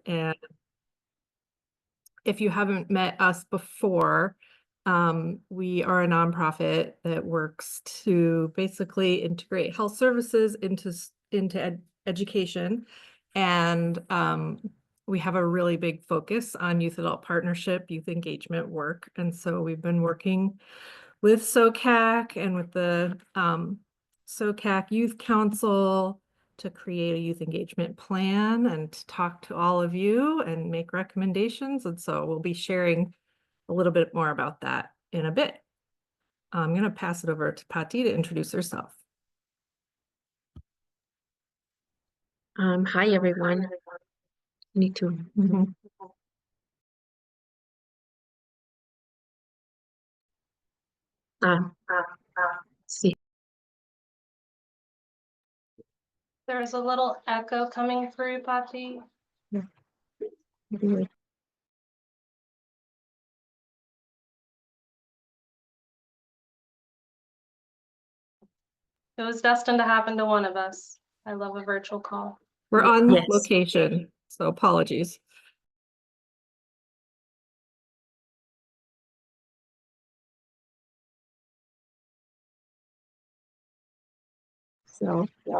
And if you haven't met us before, we are a nonprofit that works to basically integrate health services into education. And we have a really big focus on youth adult partnership, youth engagement work. And so we've been working with SOCAC and with the SOCAC Youth Council to create a youth engagement plan and to talk to all of you and make recommendations. And so we'll be sharing a little bit more about that in a bit. I'm going to pass it over to Patti to introduce herself. Hi, everyone. Need to. See. There's a little echo coming through, Patti. Yeah. It was destined to happen to one of us. I love a virtual call. We're on Yes. location, so apologies. So, I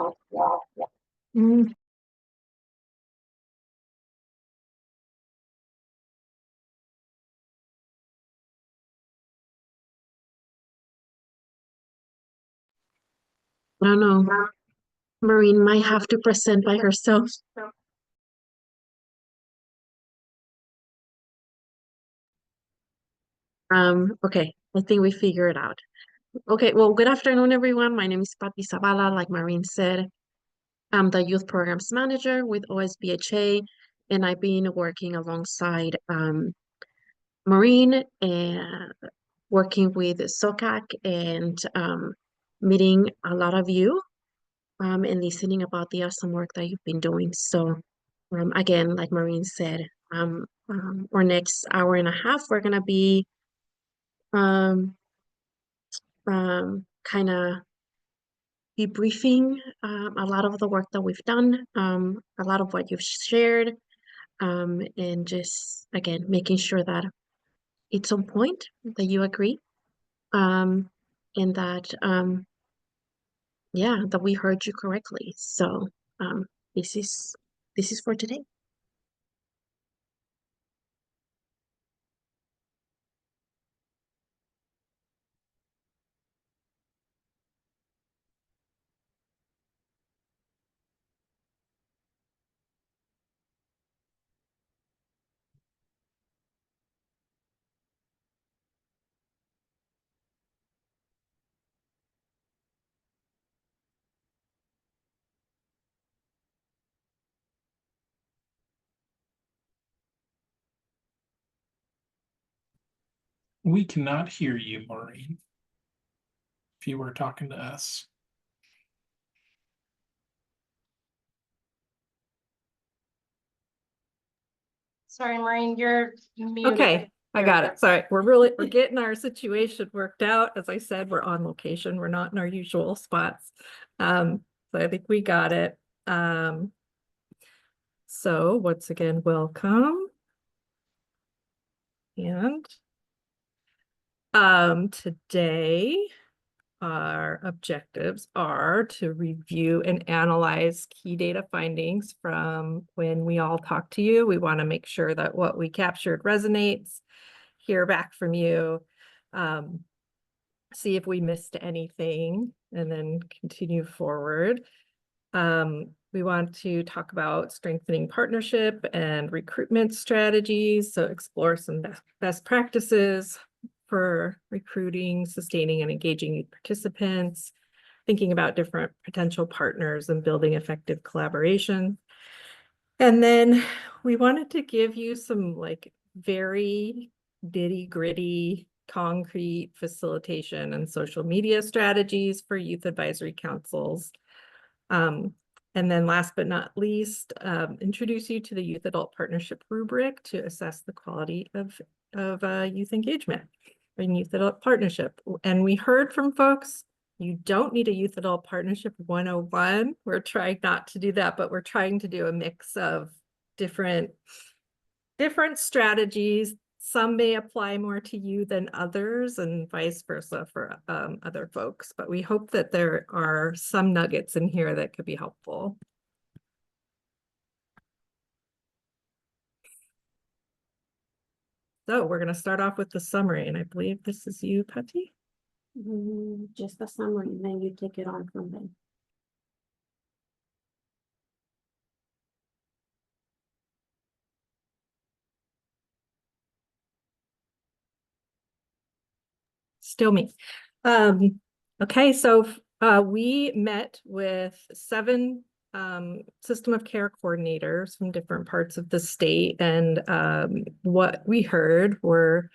don't know. Maureen might have to present by herself. Okay, I think we figured it out. Okay, well, good afternoon, everyone. My name is Patti Zavala, like Maureen said. I'm the Youth Programs Manager with OSBHA, and I've been working alongside Maureen and working with SOCAC and meeting a lot of you and listening about the awesome work that you've been doing. So again, like Maureen said, our next hour and a half, we're gonna be kind of debriefing a lot of the work that we've done, a lot of what you've shared, and just again making sure that it's on point, that you agree, and that yeah, that we heard you correctly. So this is for today. We cannot hear you, Maureen, if you were talking to us. Sorry, Maureen, you're muted. Okay, I got it. Sorry, we're getting our situation worked out. As I said, we're on location. We're not in our usual spots. So I think we got it. So once again, welcome. And today our objectives are to review and analyze key data findings from when we all talk to you. We want to make sure that what we captured resonates, hear back from you, see if we missed anything, and then continue forward. We want to talk about strengthening partnership and recruitment strategies, so explore some best practices for recruiting, sustaining, and engaging youth participants, thinking about different potential partners and building effective collaboration. And then we wanted to give you some like very nitty-gritty, concrete facilitation and social media strategies for youth advisory councils. And then last but not least, introduce you to the Youth Adult Partnership rubric to assess the quality of youth engagement and Youth Adult Partnership. And we heard from folks, you don't need a Youth Adult Partnership 101. We're trying not to do that, but we're trying to do a mix of different strategies. Some may apply more to you than others and vice versa for other folks, but we hope that there are some nuggets in here that could be helpful. So we're going to start off with the summary, and I believe this is you, Patty. Just a summary, and then you take it on from there. Still me. Okay, so we met with 7 system of care coordinators from different parts of the state, and what we heard were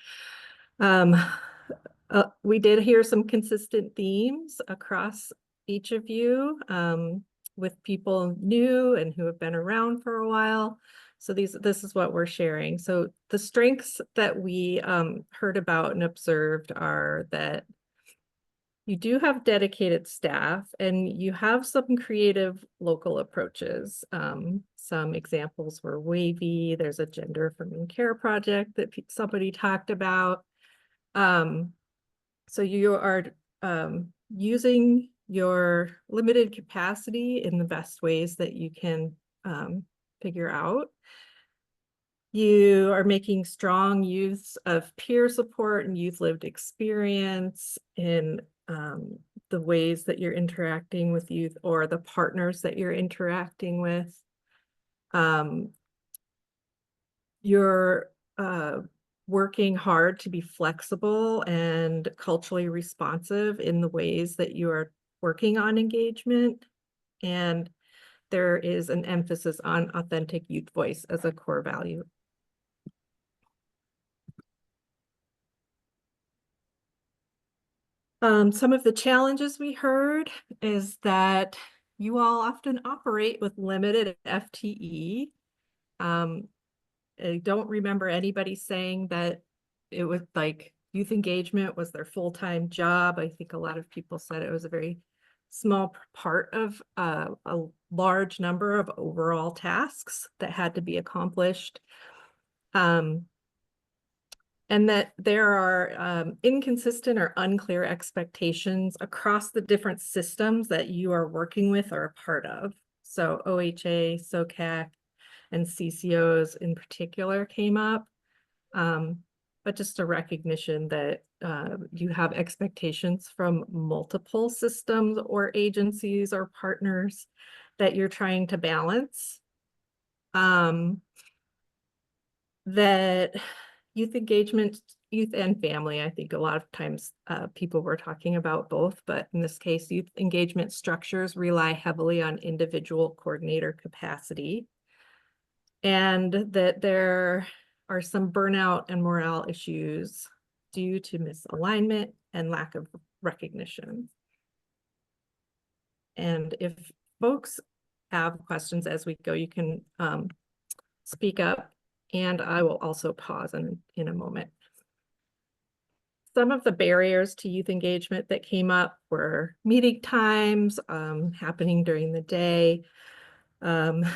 we did hear some consistent themes across each of you, with people new and who have been around for a while. So this is what we're sharing. So the strengths that we heard about and observed are that you do have dedicated staff and you have some creative local approaches. Some examples were Wavy. There's a gender affirming care project that somebody talked about. So you are using your limited capacity in the best ways that you can figure out. You are making strong use of peer support and youth lived experience in the ways that you're interacting with youth or the partners that you're interacting with. You're working hard to be flexible and culturally responsive in the ways that you are working on engagement. And there is an emphasis on authentic youth voice as a core value. Some of the challenges we heard is that you all often operate with limited FTE. I don't remember anybody saying that it was like youth engagement was their full-time job. I think a lot of people said it was a very small part of a large number of overall tasks that had to be accomplished. And that there are inconsistent or unclear expectations across the different systems that you are working with or a part of. So OHA, SOCAC, and CCOs in particular came up. But just a recognition that you have expectations from multiple systems or agencies or partners that you're trying to balance. That youth engagement, youth and family, I think a lot of times people were talking about both, but in this case, youth engagement structures rely heavily on individual coordinator capacity. And that there are some burnout and morale issues due to misalignment and lack of recognition. And if folks have questions as we go, you can speak up, and I will also pause in a moment. Some of the barriers to youth engagement that came up were meeting times happening during the day,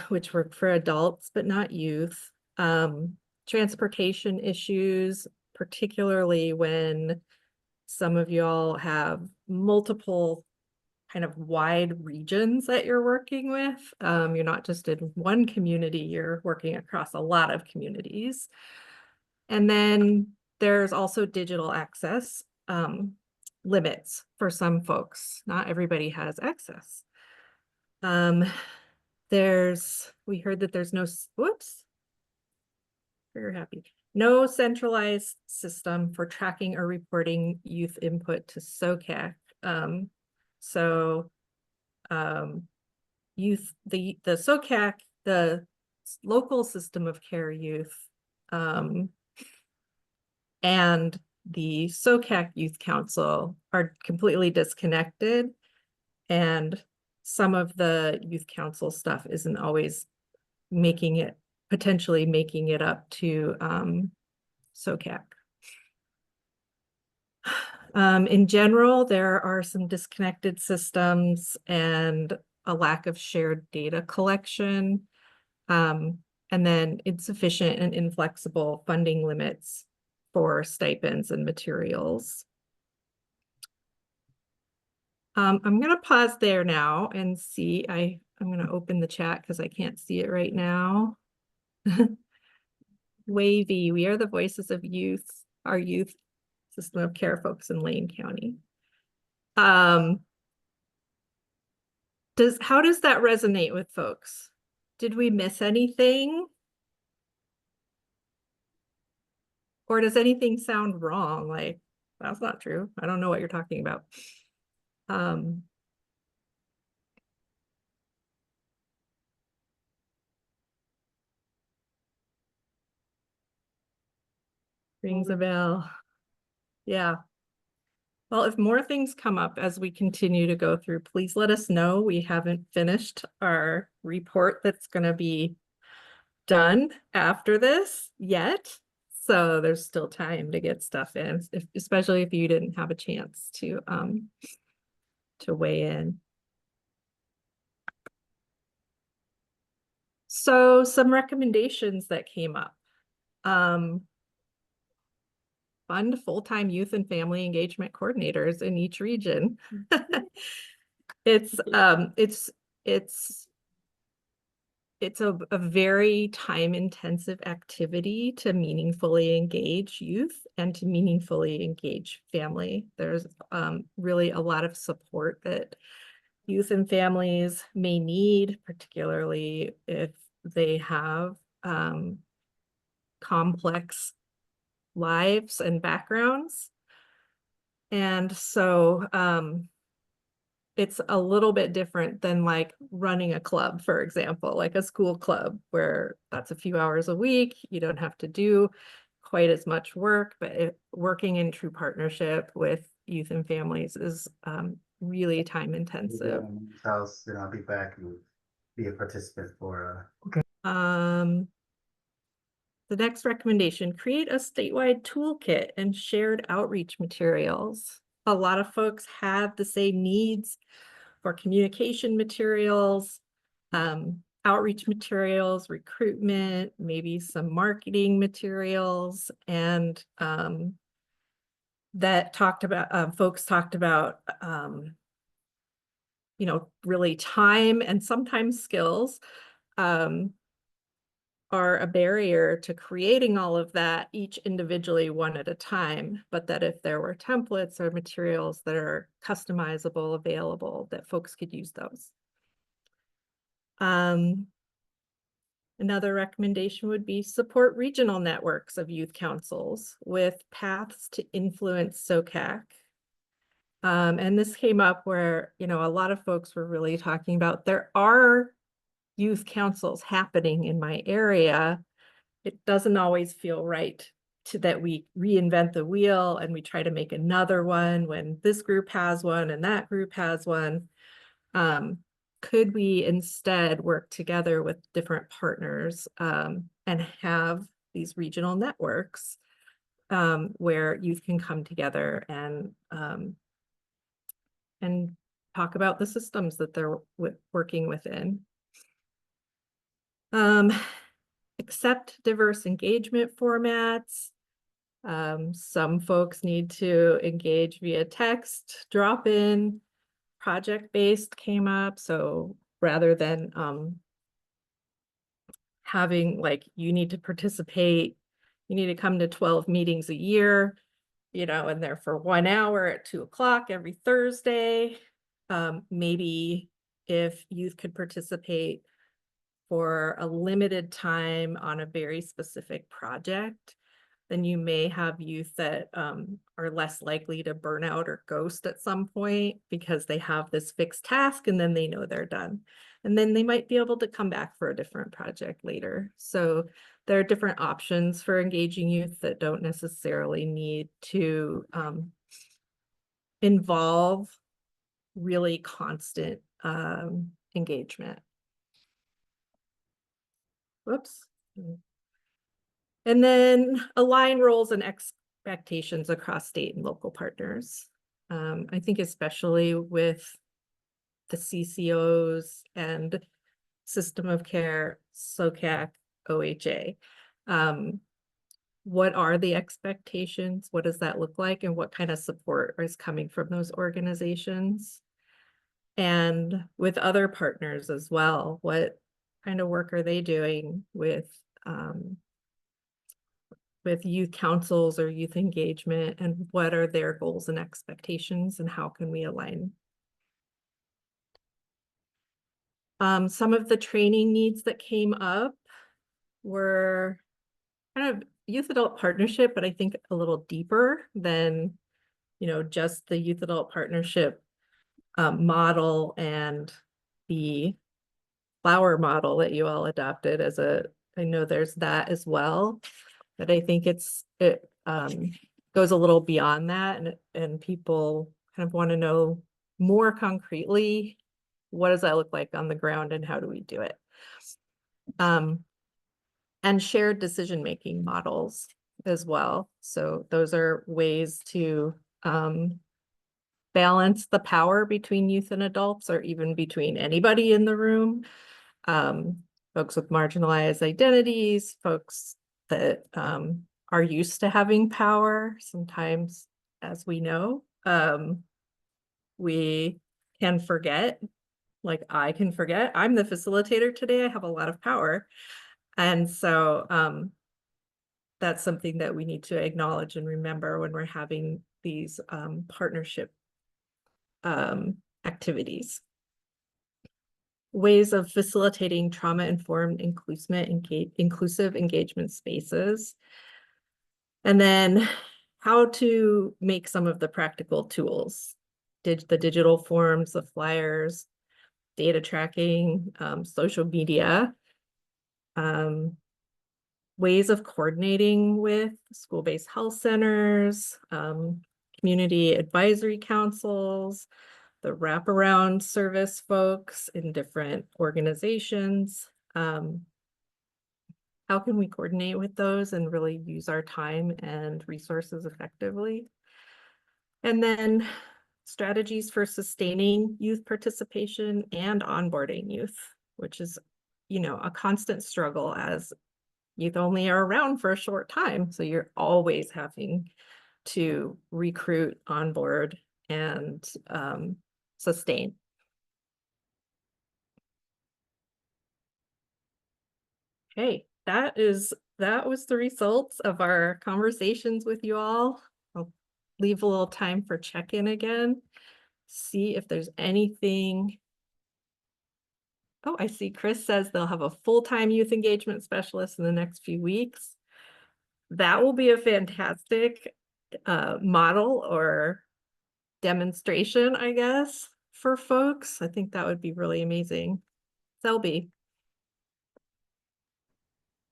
which were for adults, but not youth. Transportation issues, particularly when some of y'all have multiple kind of wide regions that you're working with. You're not just in one community, you're working across a lot of communities. And then there's also digital access limits for some folks. Not everybody has access. We heard that there's no, whoops, very happy. No centralized system for tracking or reporting youth input to SOCAC. The SOCAC, the local system of care youth, and the SOCAC Youth Council are completely disconnected, and some of the youth council stuff isn't always potentially making it up to SOCAC. In general, there are some disconnected systems and a lack of shared data collection. And And then insufficient and inflexible funding limits for stipends and materials. I'm gonna pause there now and see, I'm gonna open the chat because I can't see it right now. Wavy, we are the voices of youth, our youth system of care folks in Lane County. How does that resonate with folks? Did we miss anything? Or does anything sound wrong? Like, that's not true. I don't know what you're talking about. Rings a bell. Yeah. Well, if more things come up as we continue to go through, please let us know. We haven't finished our report that's going to be done after this yet. So there's still time to get stuff in, especially if you didn't have a chance to weigh in. So some recommendations that came up. Fund full-time youth and family engagement coordinators in each region. It's a very time-intensive activity to meaningfully engage youth and to meaningfully engage family. There's really a lot of support that youth and families may need, particularly if they have complex lives and backgrounds. And so it's a little bit different than like running a club, for example, like a school club where that's a few hours a week. You don't have to do quite as much work, but working in true partnership with youth and families is really time intensive. House, then I'll be back and be a participant for The next recommendation, create a statewide toolkit and shared outreach materials. A lot of folks have the same needs for communication materials, outreach materials, recruitment, maybe some marketing materials, and that folks talked about, really time and sometimes skills are a barrier to creating all of that, each individually one at a time, but that if there were templates or materials that are customizable, available, that folks could use those. Another recommendation would be support regional networks of youth councils with paths to influence SOCAC. And this came up where, a lot of folks were really talking about there are youth councils happening in my area. It doesn't always feel right that we reinvent the wheel and we try to make another one when this group has one and that group has one. Could we instead work together with different partners and have these regional networks where youth can come together and talk about the systems that they're working within. Accept diverse engagement formats. Some folks need to engage via text, drop-in, project-based came up. So rather than having like, you need to participate, you need to come to 12 meetings a year, and they're for 1 hour at 2 o'clock every Thursday. Maybe if youth could participate for a limited time on a very specific project, then you may have youth that are less likely to burn out or ghost at some point because they have this fixed task and then they know they're done. And then they might be able to come back for a different project later. So there are different options for engaging youth that don't necessarily need to involve really constant engagement. Whoops. And then align roles and expectations across state and local partners. I think especially with the CCOs and system of care, SOCAC, OHA. What are the expectations? What does that look like? And what kind of support is coming from those organizations? And with other partners as well, what kind of work are they doing with youth councils or youth engagement, and what are their goals and expectations, and how can we align? Some of the training needs that came up were kind of youth adult partnership, but I think a little deeper than, just the youth adult partnership model and the flower model that you all adopted I know there's that as well, but I think it goes a little beyond that, and people kind of want to know more concretely, what does that look like on the ground and how do we do it? And shared decision-making models as well. So those are ways to balance the power between youth and adults, or even between anybody in the room. Folks with marginalized identities, folks that are used to having power. Sometimes, as we know, we can forget, like I can forget, I'm the facilitator today, I have a lot of power. And so that's something that we need to acknowledge and remember when we're having these partnership activities. Ways of facilitating trauma-informed inclusive engagement spaces. And then how to make some of the practical tools, the digital forms, the flyers, data tracking, social media, ways of coordinating with school-based health centers, community advisory councils, the wraparound service folks in different organizations. How can we coordinate with those and really use our time and resources effectively? And then strategies for sustaining youth participation and onboarding youth, which is, a constant struggle, as youth only are around for a short time. So you're always having to recruit, onboard, and sustain. Okay, that was the results of our conversations with you all. I'll leave a little time for check-in again. See if there's anything. Oh, I see Chris says they'll have a full-time youth engagement specialist in the next few weeks. That will be a fantastic model or demonstration, I guess, for folks. I think that would be really amazing. Selby.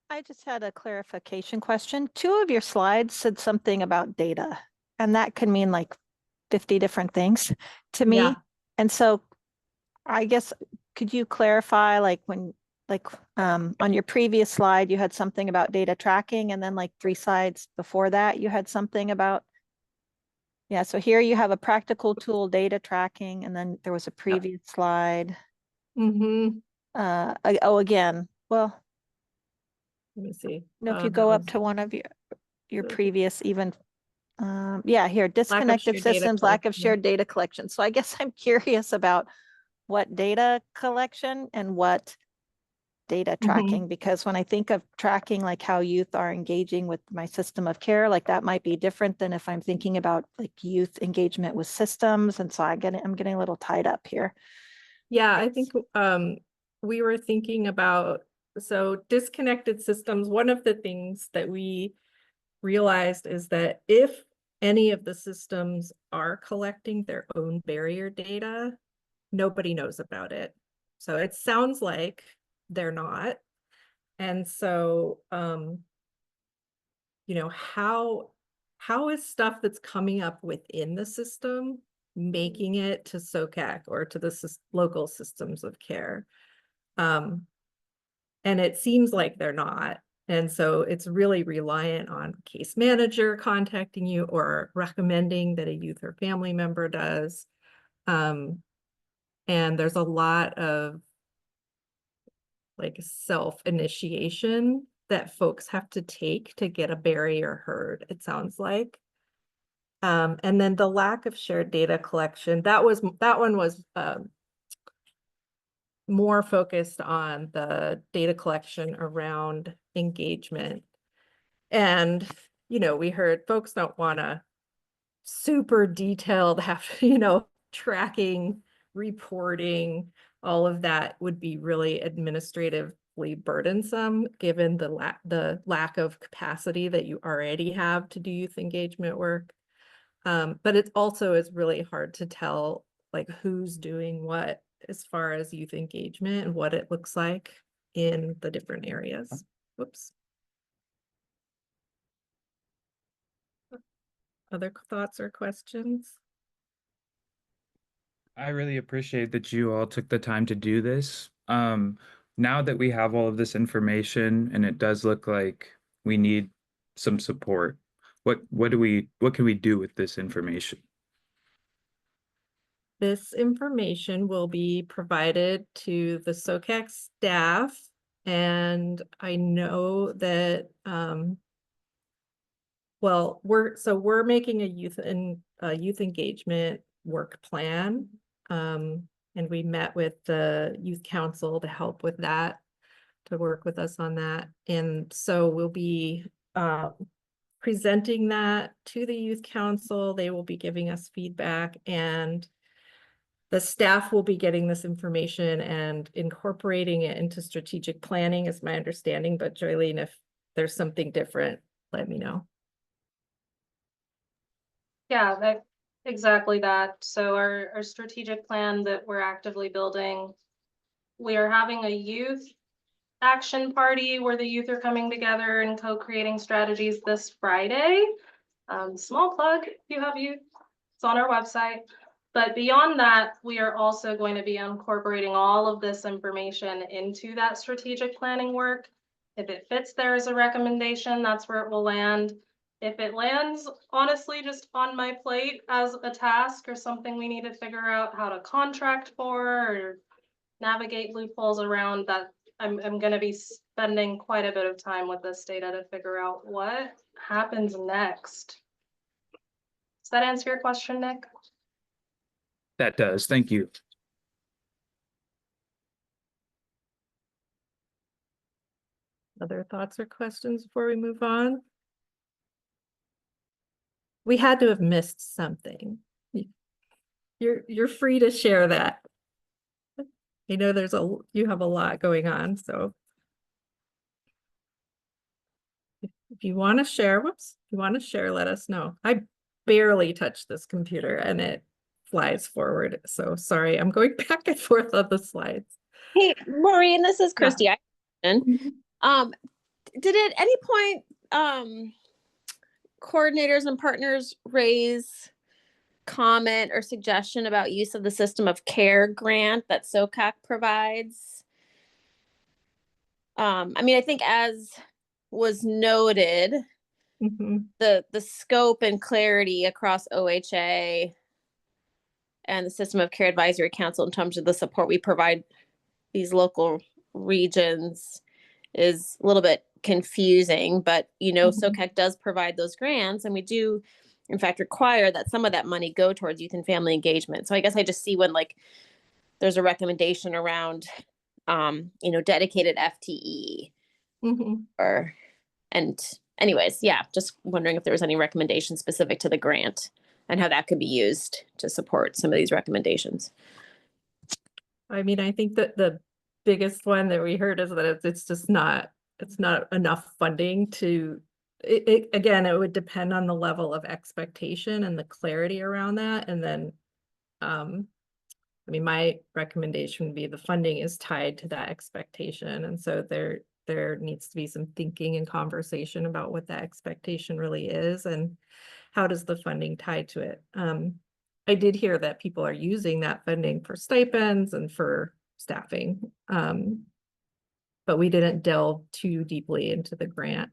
I just had a clarification question. 2 of your slides said something about data, and that could mean like 50 different things to me. Yeah. And so I guess, could you clarify, like on your previous slide, you had something about data tracking, and then like 3 slides before that, you had something about, yeah, so here you have a practical tool, data tracking, and then there was a previous slide. Mm-hmm. Again, well, Let me see. no, if Oh, you that go up was to one of your the previous even, yeah, here, disconnected shared data systems, lack of collection. shared data collection. So I guess I'm curious about what data collection and what data tracking, because when I think of tracking, like how youth are engaging with my system of care, like that might be different than if I'm thinking about like youth engagement with systems. And so I'm getting a little tied up here. Yeah, I think we were thinking about, so disconnected systems, one of the things that we realized is that if any of the systems are collecting their own barrier data, nobody knows about it. So it sounds like they're not. And so, how is stuff that's coming up within the system making it to SOCAC or to the local systems of care? And it seems like they're not. And so it's really reliant on case manager contacting you or recommending that a youth or family member does. And there's a lot of like self-initiation that folks have to take to get a barrier heard, it sounds like. And then the lack of shared data collection, that one was more focused on the data collection around engagement. And, we heard folks don't want to super detailed have, tracking, reporting, all of that would be really administratively burdensome given the lack of capacity that you already have to do youth engagement work. But it also is really hard to tell like who's doing what as far as youth engagement and what it looks like in the different areas. Whoops. Other thoughts or questions? I really appreciate that you all took the time to do this. Now that we have all of this information and it does look like we need some support, what can we do with this information? This information will be provided to the SOCAC staff, and I know that well, we're making a youth engagement work plan. And we met with the youth council to help with that, to work with us on that. And so we'll be presenting that to the youth council. They will be giving us feedback, and the staff will be getting this information and incorporating it into strategic planning is my understanding. But Joylene, if there's something different, let me know. Yeah, exactly that. So our strategic plan that we're actively building, we are having a youth action party where the youth are coming together and co-creating strategies this Friday. Small plug, if you have youth, it's on our website. But beyond that, we are also going to be incorporating all of this information into that strategic planning work. If it fits there as a recommendation, that's where it will land. If it lands, honestly, just on my plate as a task or something we need to figure out how to contract for or navigate loopholes around, that I'm going to be spending quite a bit of time with this data to figure out what happens next. Does that answer your question, Nick? That does. Thank you. Other thoughts or questions before we move on? We had to have missed something. You're free to share that. I know you have a lot going on, so if you want to share, if you want to share, let us know. I barely touched this computer and it flies forward. So sorry, I'm going back and forth on the slides. Hey, Maureen, this is Yeah. Christy. Did at any point coordinators and partners raise comment or suggestion about use of the system of care grant that SOCAC provides? I mean, I think as was noted, the scope and clarity across OHA and the System of Care Advisory Council in terms of the support we provide these local regions is a little bit confusing, but SOCAC does provide those grants, and we do in fact require that some of that money go towards youth and family engagement. So I guess I just see when like there's a recommendation around dedicated FTE and anyways, yeah, just wondering if there was any recommendation specific to the grant and how that could be used to support some of these recommendations. I mean, I think that the biggest one that we heard is that it's just not enough funding to again, it would depend on the level of expectation and the clarity around that. And then I mean, my recommendation would be the funding is tied to that expectation, and so there needs to be some thinking and conversation about what that expectation really is and how does the funding tie to it. I did hear that people are using that funding for stipends and for staffing, but we didn't delve too deeply into the grant.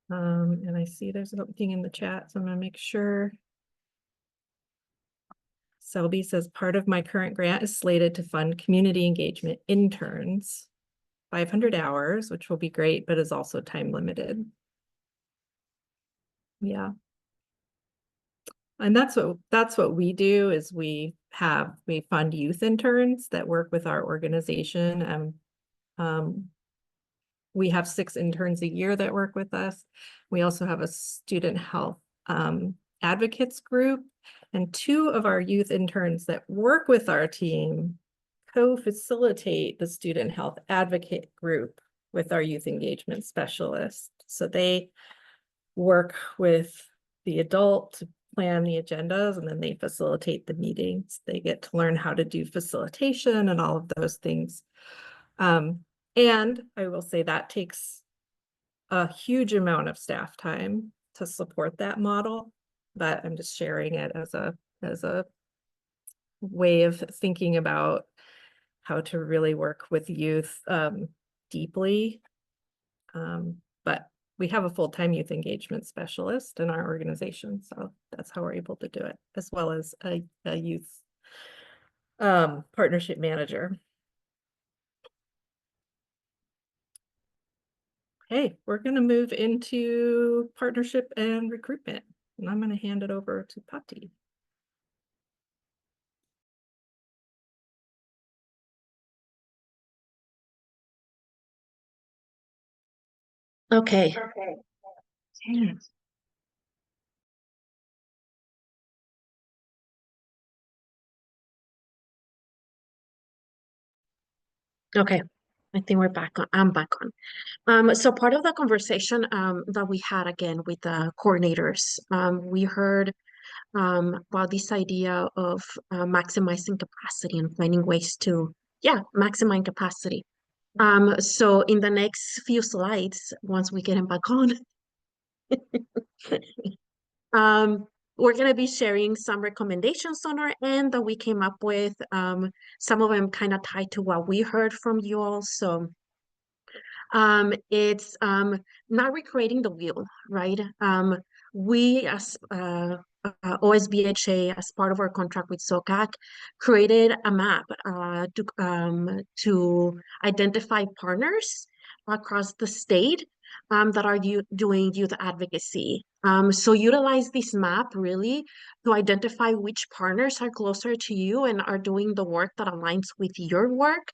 And I see there's something in the chat, so I'm gonna make sure. Selby says, part of my current grant is slated to fund community engagement interns. 500 hours, which will be great, but is also time limited. Yeah. And that's what we do is we fund youth interns that work with our organization. And we have 6 interns a year that work with us. We also have a student health advocates group, and 2 of our youth interns that work with our team co-facilitate the student health advocate group with our youth engagement specialist. So they work with the adult to plan the agendas, and then they facilitate the meetings. They get to learn how to do facilitation and all of those things. And I will say that takes a huge amount of staff time to support that model, but I'm just sharing it as a way of thinking about how to really work with youth deeply. But we have a full-time youth engagement specialist in our organization, so that's how we're able to do it, as well as a youth partnership manager. Okay, we're going to move into partnership and recruitment, and I'm going to hand it over to Patti. Okay. Okay, I think we're back on. I'm back on. So part of the conversation that we had again with the coordinators, we heard about this idea of maximizing capacity and finding ways to, maximize capacity. So in the next few slides, once we get them back on, we're going to be sharing some recommendations on our end that we came up with. Some of them kind of tied to what we heard from you all. So it's not recreating the wheel, right? We as OSBHA, as part of our contract with SOCAC, created a map to identify partners across the state that are doing youth advocacy. So utilize this map really to identify which partners are closer to you and are doing the work that aligns with your work,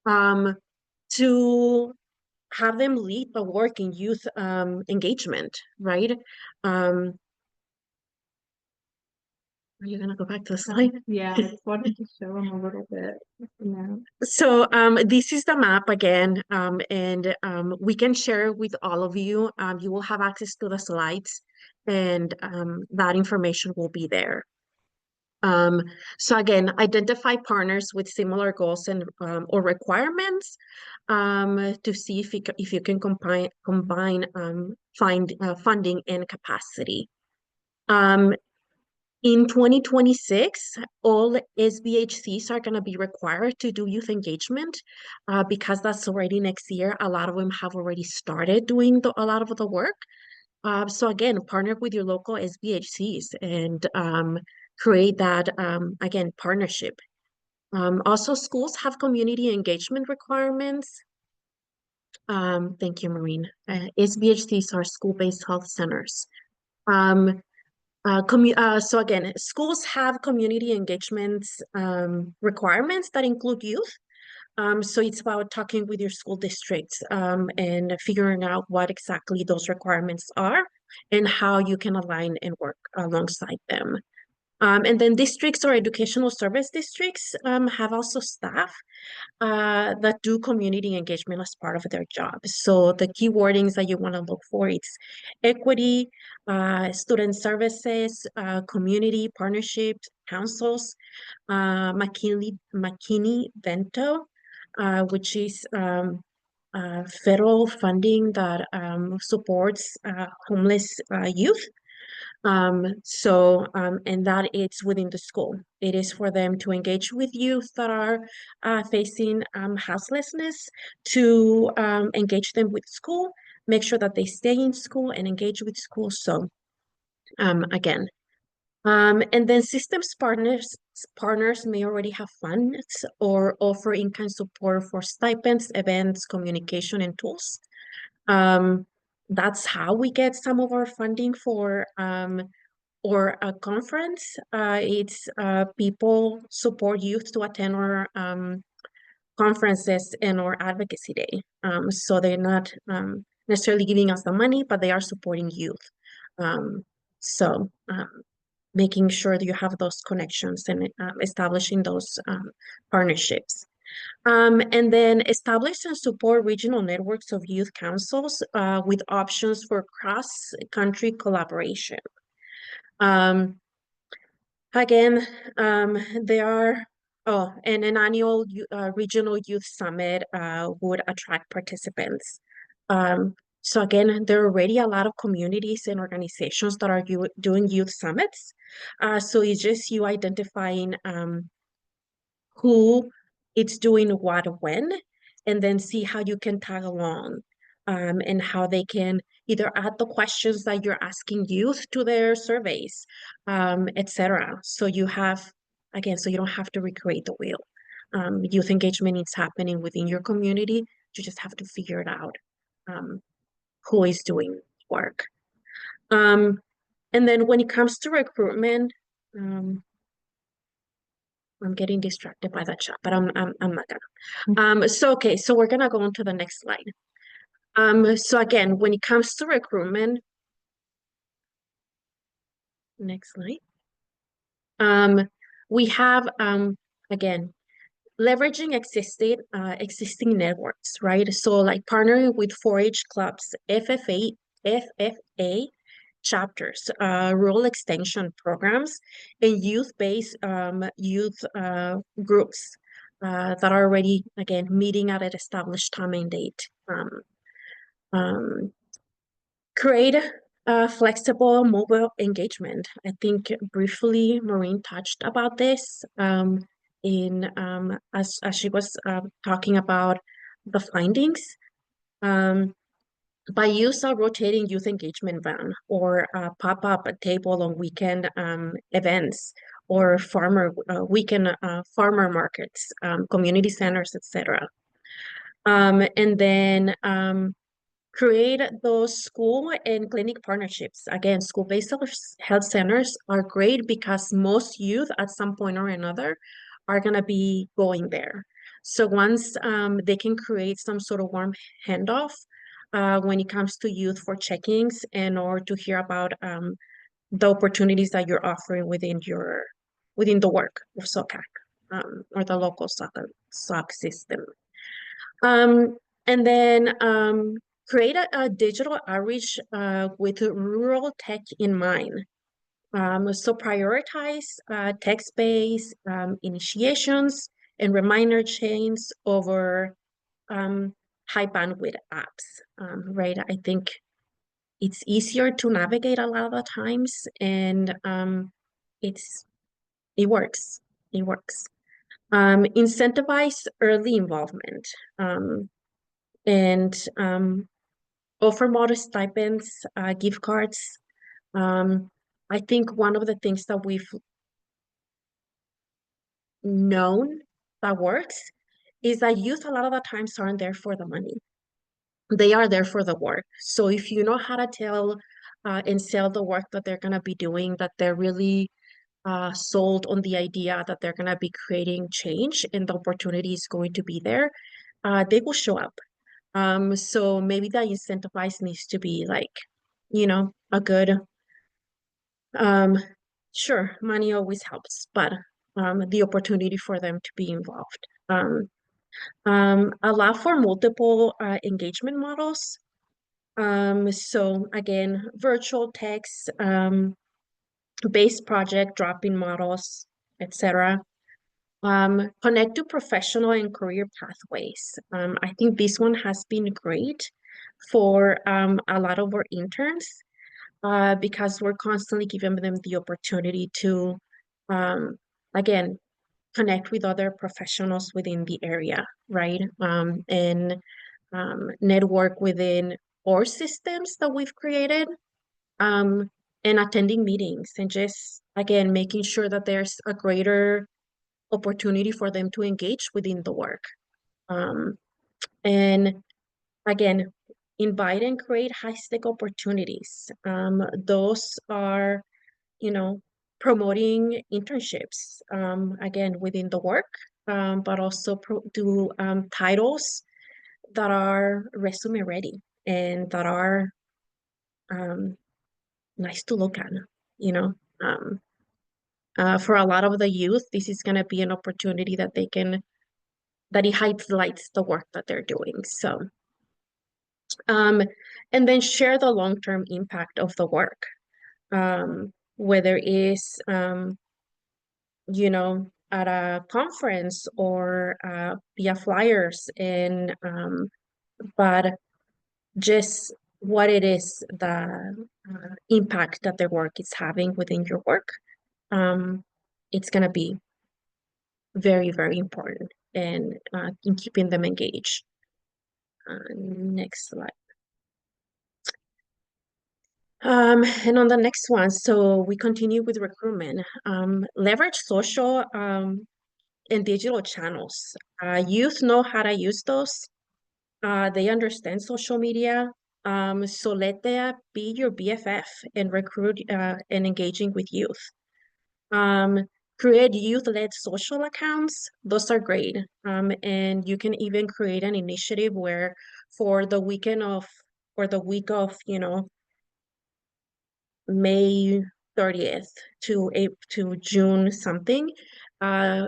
to have them lead the work in youth engagement, right? Are you gonna go back to the slide? Yeah, I just wanted to show them a little bit. So this is the map again, and we can share with all of you. You will have access to the slides, and that information will be there. So again, identify partners with similar goals and or requirements to see if you can combine funding and capacity. In 2026, all SBHCs are going to be required to do youth engagement because that's already next year. A lot of them have already started doing a lot of the work. So again, partner with your local SBHCs and create that, again, partnership. Also, schools have community engagement requirements. Thank you, Maureen. SBHCs are school-based health centers. So again, schools have community engagements requirements that include youth. So it's about talking with your school districts and figuring out what exactly those requirements are and how you can align and work alongside them. And then districts or educational service districts have also staff that do community engagement as part of their job. So the key wordings that you want to look for, it's equity, student services, community partnerships, councils, McKinney-Vento, which is federal funding that supports homeless youth. And that it's within the school. It is for them to engage with youth that are facing houselessness, to engage them with school, make sure that they stay in school and engage with school. So again, and then systems partners may already have funds or offer in-kind support for stipends, events, communication, and tools. That's how we get some of our funding for or a conference. It's people support youth to attend our conferences and our advocacy day. So they're not necessarily giving us the money, but they are supporting youth. So making sure that you have those connections and establishing those partnerships. And then establish and support regional networks of youth councils with options for cross-country collaboration. Again, there are, and an annual regional youth summit would attract participants. So again, there are already a lot of communities and organizations that are doing youth summits. So it's just you identifying who it's doing what when, and then see how you can tag along and how they can either add the questions that you're asking youth to their surveys, etc. So you have, again, so you don't have to recreate the wheel. Youth engagement is happening within your community. You just have to figure it out who is doing work. And then when it comes to recruitment, I'm getting distracted by that chat, but I'm not gonna. So okay, so we're gonna go on to the next slide. So again, when it comes to recruitment, next slide. We have again leveraging existing networks, right? So like partnering with 4-H clubs, FFA chapters, rural extension programs, and youth-based youth groups that are already, again, meeting at an established time and date. Create a flexible mobile engagement. I think briefly Maureen touched about this as she was talking about the findings. By use of rotating youth engagement van or pop-up table on weekend events or weekend farmer markets, community centers, etc. And then create those school and clinic partnerships. Again, school-based health centers are great because most youth at some point or another are gonna be going there. So once they can create some sort of warm handoff when it comes to youth for check-ins and or to hear about the opportunities that you're offering within the work of SOCAC or the local SOC system. And then create a digital outreach with rural tech in mind. So prioritize text-based initiations and reminder chains over high bandwidth apps, right? I think it's easier to navigate a lot of the times, and it works. It works. Incentivize early involvement and offer modest stipends, gift cards. I think one of the things that we've known that works is that youth a lot of the times aren't there for the money. They are there for the work. So if you know how to tell and sell the work that they're gonna be doing, that they're really sold on the idea that they're gonna be creating change and the opportunity is going to be there, they will show up. So maybe that incentivize needs to be like, a good, sure, money always helps, but the opportunity for them to be involved. Allow for multiple engagement models. So again, virtual text, based project, drop-in models, etc. Connect to professional and career pathways. I think this one has been great for a lot of our interns because we're constantly giving them the opportunity to, again, connect with other professionals within the area, right? And network within or systems that we've created, and attending meetings, and just, again, making sure that there's a greater opportunity for them to engage within the work. And again, invite and create high-stake opportunities. Those are, promoting internships, again, within the work, but also do titles that are resume ready and that are nice to look at, you know. For a lot of the youth, this is going to be an opportunity that it highlights the work that they're doing. So, and then share the long-term impact of the work, whether it's, at a conference or via flyers, and but just what it is, the impact that the work is having within your work. It's going to be very, very important in keeping them engaged. Next slide. And on the next one, so we continue with recruitment. Leverage social and digital channels. Youth know how to use those. They understand social media. So let that be your BFF and recruit and engaging with youth. Create youth-led social accounts. Those are great. And you can even create an initiative where for the weekend of, or the week of, May 30th to June something,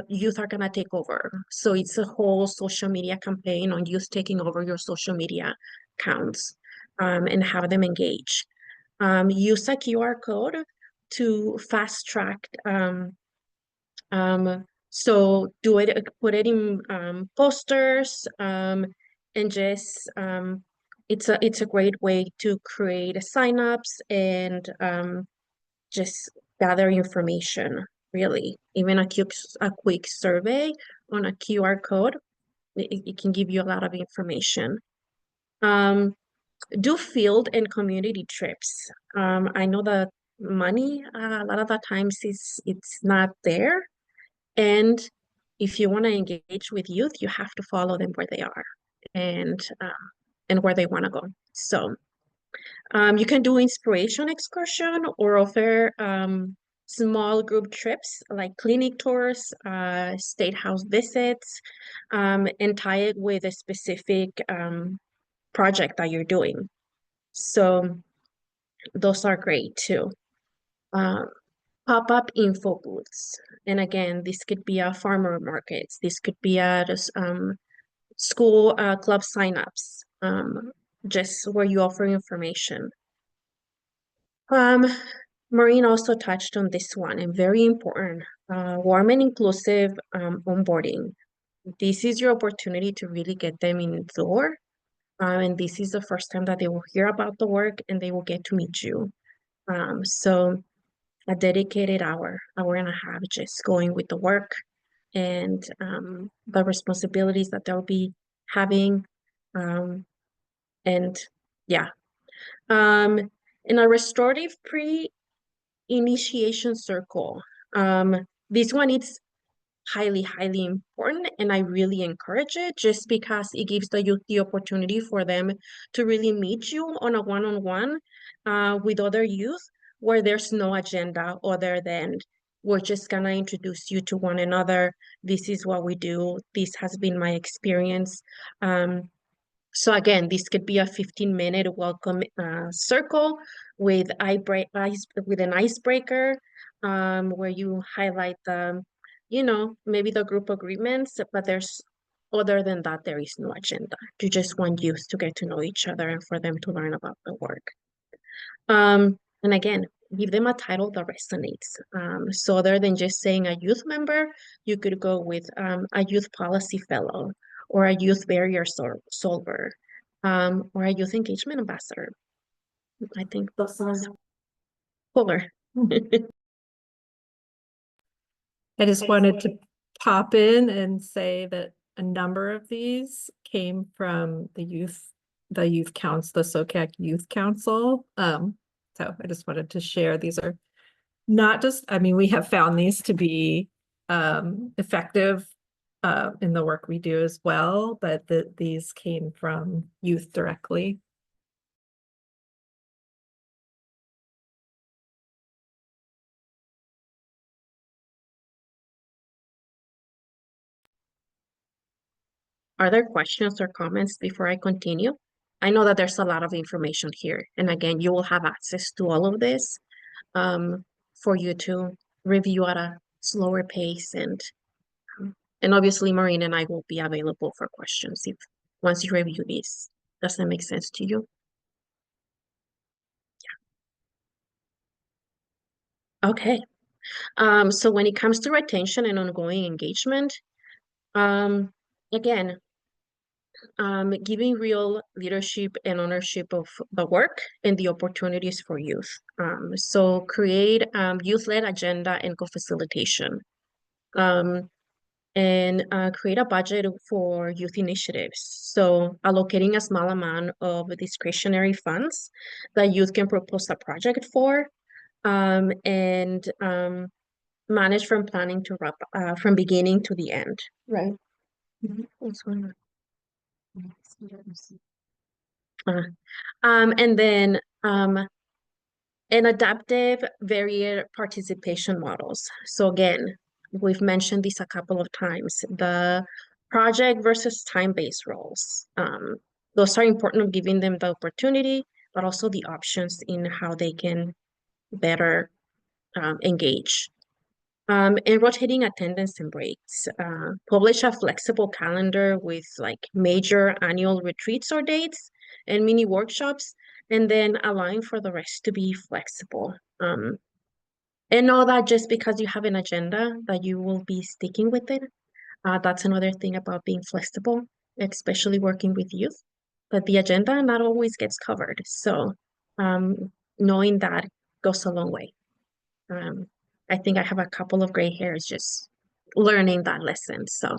youth are gonna take over. So it's a whole social media campaign on youth taking over your social media accounts, and have them engage. Use a QR code to fast track. So put it in posters, and just it's a great way to create signups and just gather information. Really, even a quick survey on a QR code, it can give you a lot of information. Do field and community trips. I know that money a lot of the times it's not there, and if you want to engage with youth, you have to follow them where they are, and where they want to go. So you can do inspiration excursion or offer small group trips like clinic tours, state house visits, and tie it with a specific project that you're doing. So those are great too. Pop-up info booths. And again, this could be a farmer markets. This could be at school club signups, just where you offer information. Maureen also touched on this one, and very important, warm and inclusive onboarding. This is your opportunity to really get them in the door. And this is the first time that they will hear about the work and they will get to meet you. So a dedicated hour and a half just going with the work and the responsibilities that they'll be having. And yeah. In a restorative pre-initiation circle, this one is highly, highly important, and I really encourage it just because it gives the youth the opportunity for them to really meet you on a one-on-one with other youth, where there's no agenda other than we're just gonna introduce you to one another. This is what we do. This has been my experience. So again, this could be a 15-minute welcome circle with an icebreaker, where you highlight the, maybe the group agreements, but other than that, there is no agenda. You just want youth to get to know each other and for them to learn about the work. And again, give them a title that resonates. So other than just saying a youth member, you could go with a youth policy fellow, or a youth barrier solver, or a youth engagement ambassador. I think those sound cooler. I just wanted to pop in and say that a number of these came from the youth the youth council, the SOCAC Youth Council. So I just wanted to share, these are not just, I mean, we have found these to be effective in the work we do as well, but these came from youth directly. Are there questions or comments before I continue? I know that there's a lot of information here, and again, you will have access to all of this for you to review at a slower pace, and obviously Maureen and I will be available for questions if once you review these. Does that make sense to you? Yeah. Okay. So when it comes to retention and ongoing engagement, again, giving real leadership and ownership of the work and the opportunities for youth. So create youth-led agenda and co-facilitation. And create a budget for youth initiatives. So allocating a small amount of discretionary funds that youth can propose a project for, and manage from planning to wrap from beginning to the end. Right. What's going on? And then and adaptive varied participation models. So again, we've mentioned this a couple of times, the project versus time-based roles. Those are important of giving them the opportunity, but also the options in how they can better engage. And rotating attendance and breaks. Publish a flexible calendar with like major annual retreats or dates and mini workshops, and then allowing for the rest to be flexible. And know that just because you have an agenda that you will be sticking with it. That's another thing about being flexible, especially working with youth, but the agenda not always gets covered. So knowing that goes a long way. I think I have a couple of gray hairs just learning that lesson. So,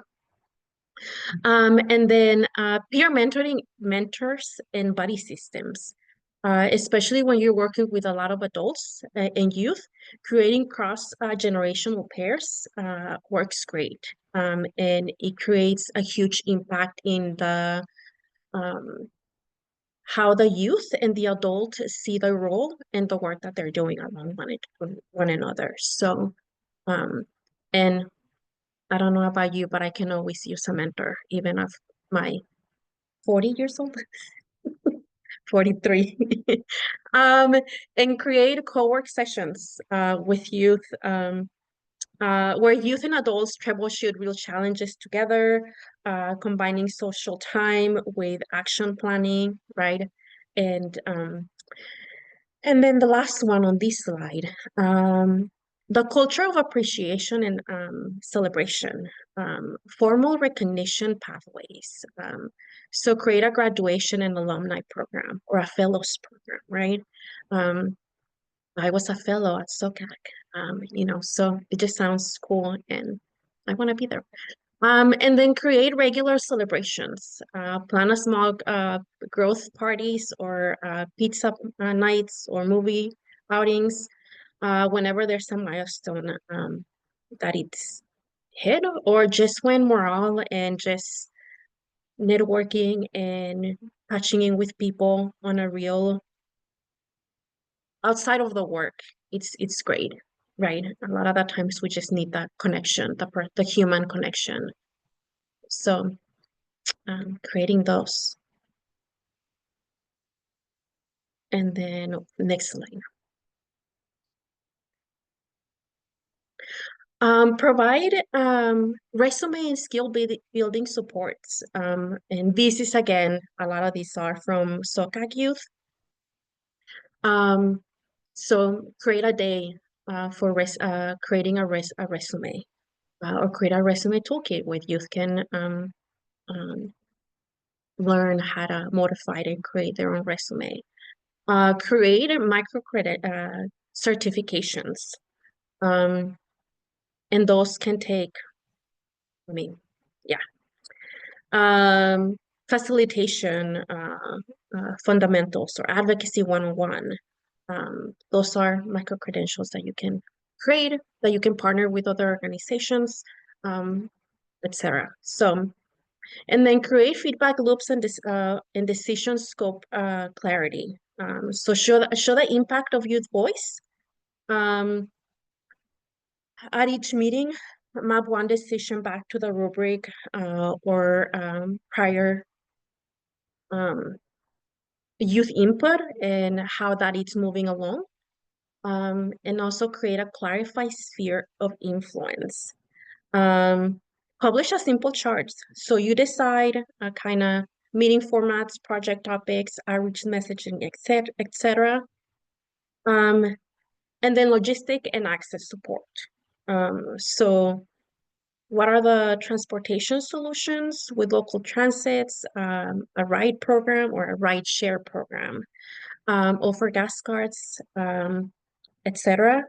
and then peer mentoring, mentors and buddy systems, especially when you're working with a lot of adults and youth, creating cross-generational pairs works great. And it creates a huge impact in the how the youth and the adult see the role and the work that they're doing along one another. So, and I don't know about you, but I can always use a mentor, even of my 40 years old, 43. And create co-work sessions with youth, where youth and adults troubleshoot real challenges together, combining social time with action planning, right? And then the last one on this slide, the culture of appreciation and celebration, formal recognition pathways. So create a graduation and alumni program or a fellows program, right? I was a fellow at SOCAC, so it just sounds cool and I want to be there. And then create regular celebrations. Plan a small growth parties or pizza nights or movie outings whenever there's a milestone that it's hit, or just when morale and just networking and touching in with people on a real outside of the work. It's great, right? A lot of the times we just need that connection, the human connection. So creating those. And then next slide. Provide resume and skill building supports. And this is, again, a lot of these are from SOCAC Youth. So create a day for creating a resume, or create a resume toolkit where youth can learn how to modify it and create their own resume. Create microcredit certifications. And those can take, facilitation fundamentals or advocacy 101. Those are micro-credentials that you can create, that you can partner with other organizations, etc. So, and then create feedback loops and decision scope clarity. So show the impact of youth voice. At each meeting, map one decision back to the rubric or prior youth input and how that is moving along. And also create a clarified sphere of influence. Publish a simple chart. So you decide kind of meeting formats, project topics, outreach messaging, etc. And then logistic and access support. So what are the transportation solutions with local transits, a ride program or a ride share program, offer gas cards, etc.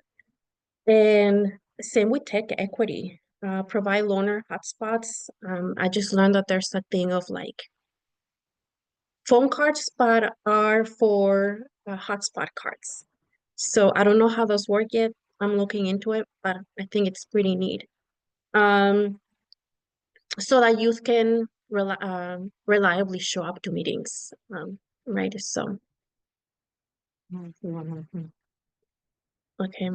And same with tech equity, provide loaner hotspots. I just learned that there's a thing of like phone cards, but are for hotspot cards. So I don't know how those work yet. I'm looking into it, but I think it's pretty neat. So that youth can reliably show up to meetings, right? So, okay,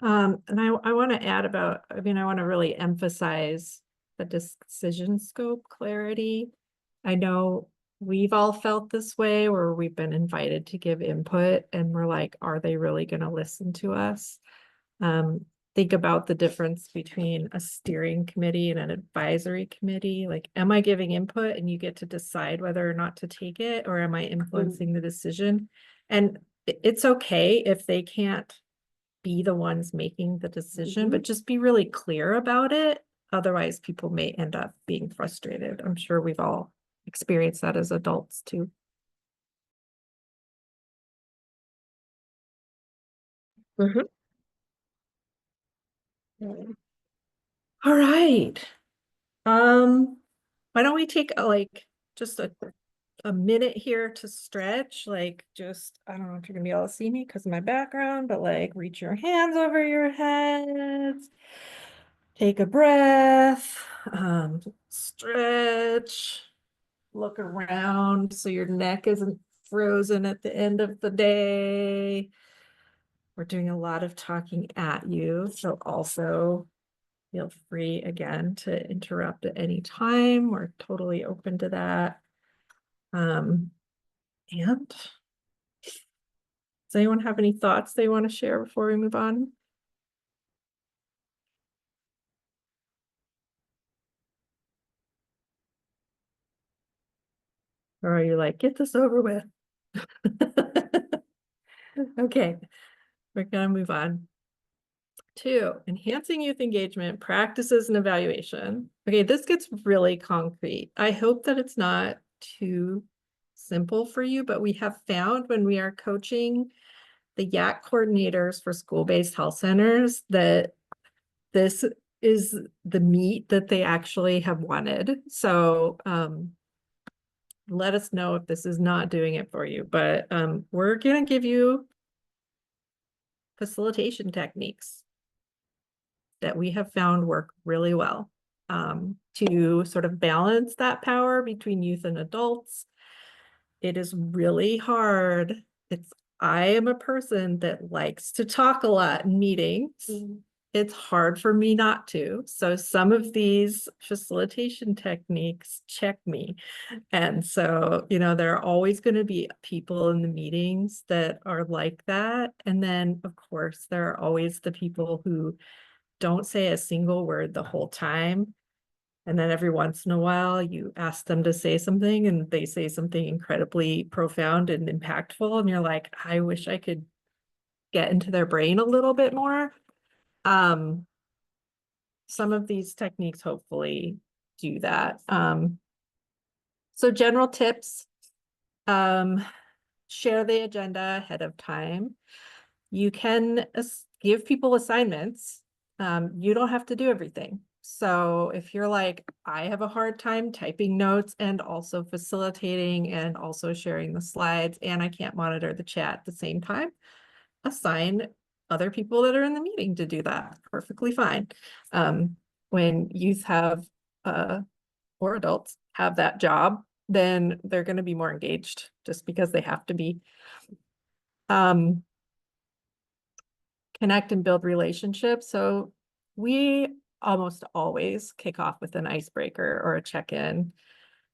And I want to add about, I mean, I want to really emphasize the decision scope clarity. I know we've all felt this way where we've been invited to give input and we're like, are they really going to listen to us? Think about the difference between a steering committee and an advisory committee. Like, am I giving input and you get to decide whether or not to take it, or am I influencing the decision? And it's okay if they can't be the ones making the decision, but just be really clear about it. Otherwise, people may end up being frustrated. I'm sure we've all experienced that as adults too. All right. Why don't we take just a minute here to stretch, like just, I don't know if you're gonna be able to see me because of my background, but like reach your hands over your heads, take a breath, stretch, look around so your neck isn't frozen at the end of the day. We're doing a lot of talking at you, so also feel free again to interrupt at any time. We're totally open to that. And does anyone have any thoughts they want to share before we move on? Or are you like, get this over with? Okay, we're gonna move on to enhancing youth engagement practices and evaluation. Okay, this gets really concrete. I hope that it's not too simple for you, but we have found when we are coaching the YAC coordinators for school-based health centers that this is the meat that they actually have wanted. So let us know if this is not doing it for you, but we're gonna give you facilitation techniques that we have found work really well to sort of balance that power between youth and adults. It is really hard. I am a person that likes to talk a lot in meetings. It's hard for me not to. So some of these facilitation techniques check me. And so, there are always going to be people in the meetings that are like that. And then, of course, there are always the people who don't say a single word the whole time. And then every once in a while, you ask them to say something and they say something incredibly profound and impactful. And you're like, I wish I could get into their brain a little bit more. Some of these techniques hopefully do that. So general tips, share the agenda ahead of time. You can give people assignments. You don't have to do everything. So if you're like, I have a hard time typing notes and also facilitating and also sharing the slides, and I can't monitor the chat at the same time, assign other people that are in the meeting to do that. Perfectly fine. When youth have, or adults have that job, then they're going to be more engaged just because they have to be. Connect and build relationships. So we almost always kick off with an icebreaker or a check-in.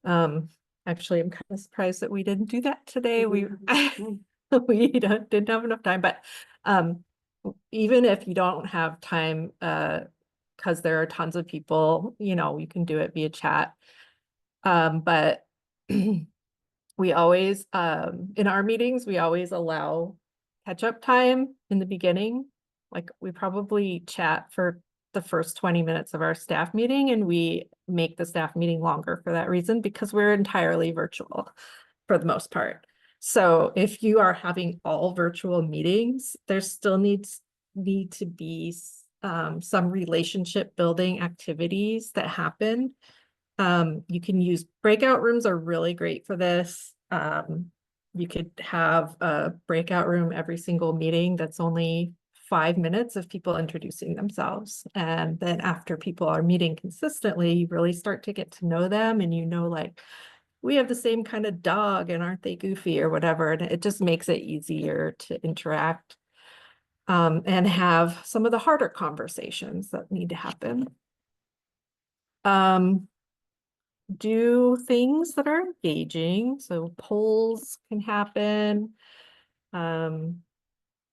Actually, I'm kind of surprised that we didn't do that today. We didn't have enough time, but even if you don't have time, because there are tons of people, you know, you can do it via chat. But we always, in our meetings, we always allow catch-up time in the beginning. Like we probably chat for the first 20 minutes of our staff meeting, and we make the staff meeting longer for that reason, because we're entirely virtual for the most part. So if you are having all virtual meetings, there still need to be some relationship building activities that happen. You can use breakout rooms are really great for this. You could have a breakout room every single meeting that's only 5 minutes of people introducing themselves. And then after people are meeting consistently, you really start to get to know them, and you know, like, we have the same kind of dog and aren't they goofy or whatever. And it just makes it easier to interact and have some of the harder conversations that need to happen. Do things that are engaging. So polls can happen.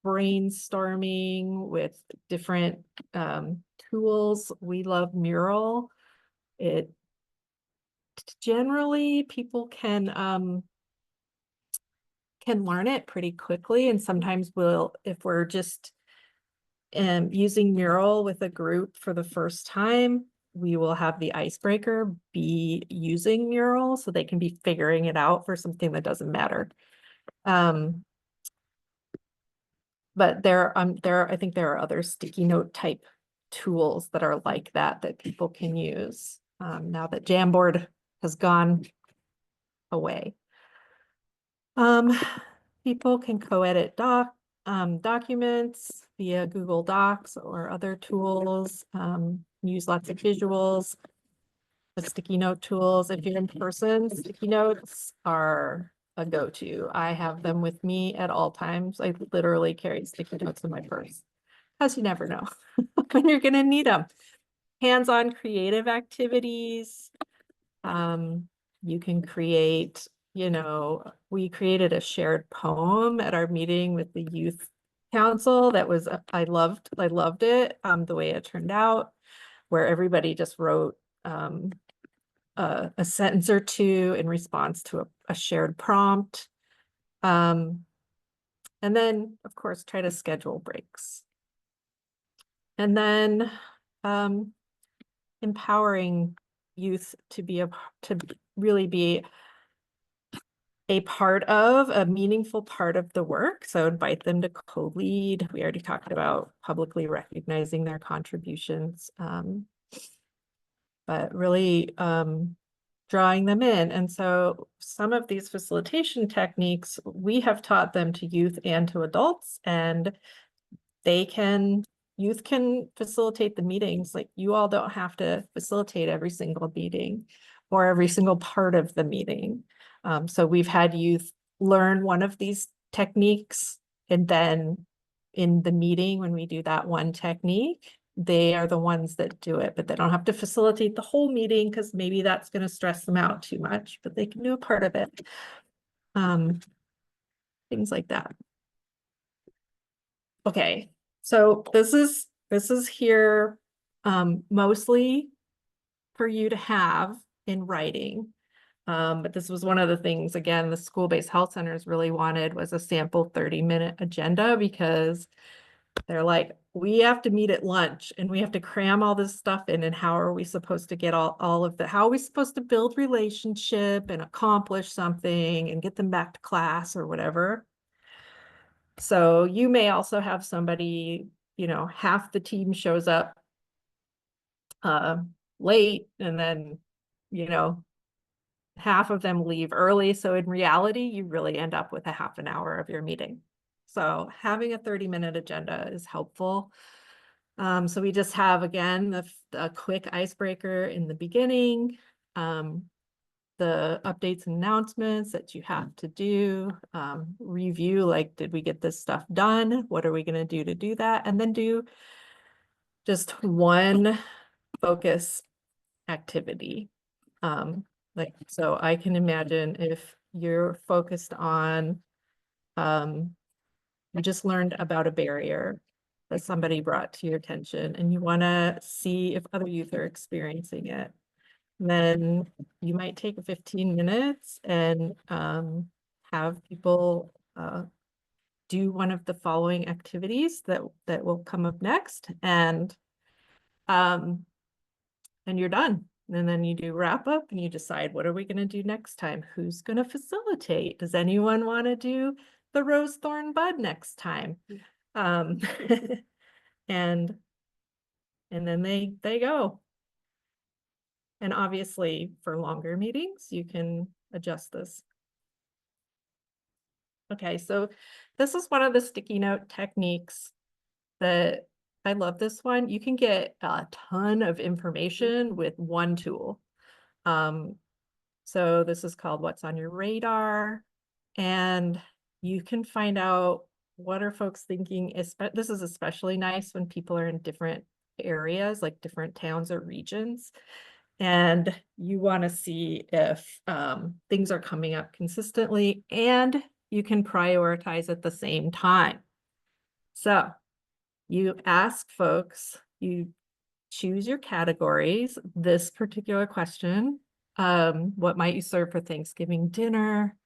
Brainstorming with different tools. We love Mural. It generally people can learn it pretty quickly, and sometimes if we're just using Mural with a group for the first time, we will have the icebreaker be using Mural so they can be figuring it out for something that doesn't matter. But I think there are other sticky note type tools that are like that people can use now that Jamboard has gone away. People can co-edit documents via Google Docs or other tools, use lots of visuals. The sticky note tools, if you're in person, sticky notes are a go-to. I have them with me at all times. I literally carry sticky notes in my purse, because you never know when you're gonna need them. Hands-on creative activities. You can create, you know, we created a shared poem at our meeting with the youth council that was, I loved it, the way it turned out, where everybody just wrote a sentence or two in response to a shared prompt. And then, of course, try to schedule breaks. And then empowering youth to really be a part of a meaningful part of the work. So invite them to co-lead. We already talked about publicly recognizing their contributions, but really drawing them in. And so some of these facilitation techniques, we have taught them to youth and to adults, and youth can facilitate the meetings. Like, you all don't have to facilitate every single meeting or every single part of the meeting. So we've had youth learn one of these techniques, and then in the meeting, when we do that one technique, they are the ones that do it, but they don't have to facilitate the whole meeting because maybe that's going to stress them out too much, but they can do a part of it. Things like that. Okay, so this is here mostly for you to have in writing. But this was one of the things, again, the school-based health centers really wanted was a sample 30-minute agenda, because they're like, we have to meet at lunch and we have to cram all this stuff in, and how are we supposed to get all of the, how are we supposed to build relationship and accomplish something and get them back to class or whatever. So you may also have somebody, you know, half the team shows up late, and then, you know, half of them leave early. So in reality, you really end up with a half an hour of your meeting. So having a 30-minute agenda is helpful. So we just have, again, the quick icebreaker in the beginning, the updates and announcements that you have to do, review, like, did we get this stuff done? What are we going to do that? And then do just one focus activity. Like, so I can imagine if you're focused on, you just learned about a barrier that somebody brought to your attention and you want to see if other youth are experiencing it. Then you might take 15 minutes and have people do one of the following activities that will come up next, and you're done. And then you do wrap up and you decide, what are we going to do next time? Who's going to facilitate? Does anyone want to do the rose thorn bud next time? And then they go. And obviously for longer meetings, you can adjust this. Okay, so this is one of the sticky note techniques that I love. This one. You can get a ton of information with one tool. So this is called What's on Your Radar, and you can find out what are folks thinking. This is especially nice when people are in different areas, like different towns or regions, and you want to see if things are coming up consistently, and you can prioritize at the same time. So you ask folks, you choose your categories. This particular question, what might you serve for Thanksgiving dinner?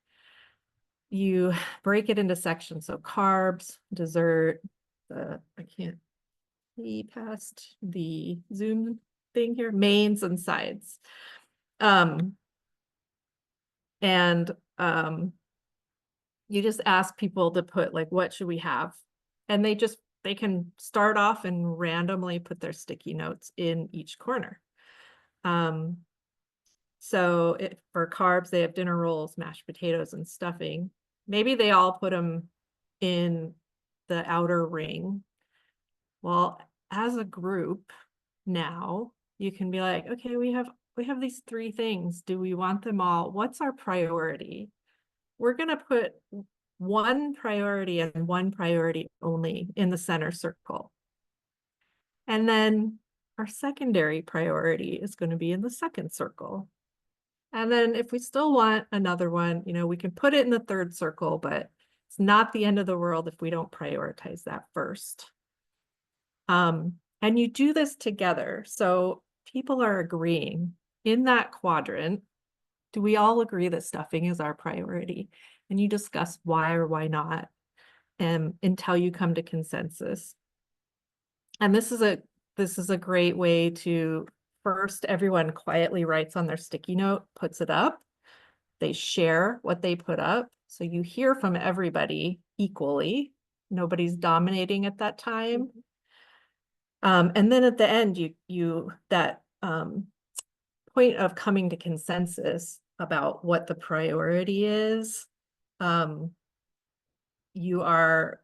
You break it into sections. So carbs, dessert, I can't see past the Zoom thing here, mains and sides. You just ask people to put, like, what should we have? And they can start off and randomly put their sticky notes in each corner. So for carbs, they have dinner rolls, mashed potatoes, and stuffing. Maybe they all put them in the outer ring. Well, as a group now, you can be like, okay, we have these three things. Do we want them all? What's our priority? We're going to put one priority and one priority only in the center circle. And then our secondary priority is going to be in the second circle. And then if we still want another one, we can put it in the third circle, but it's not the end of the world if we don't prioritize that first. And you do this together. So people are agreeing in that quadrant. Do we all agree that stuffing is our priority? And you discuss why or why not, until you come to consensus. And this is a great way to, first, everyone quietly writes on their sticky note, puts it up. They share what they put up. So you hear from everybody equally. Nobody's dominating at that time. And then at the end, that point of coming to consensus about what the priority is, you are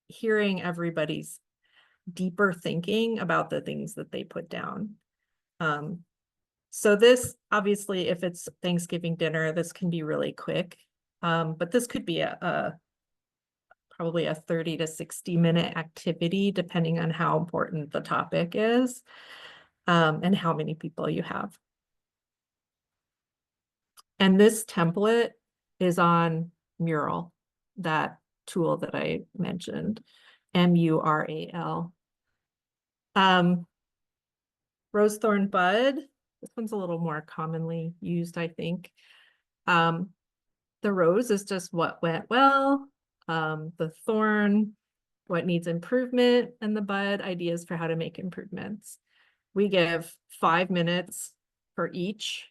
hearing everybody's deeper thinking about the things that they put down. So this, obviously, if it's Thanksgiving dinner, this can be really quick, but this could be probably a 30 to 60-minute activity, depending on how important the topic is, and how many people you have. And this template is on Mural, that tool that I mentioned, MURAL. Rose thorn bud, this one's a little more commonly used, I think. The rose is just what went well, the thorn, what needs improvement, and the bud, ideas for how to make improvements. We give 5 minutes for each.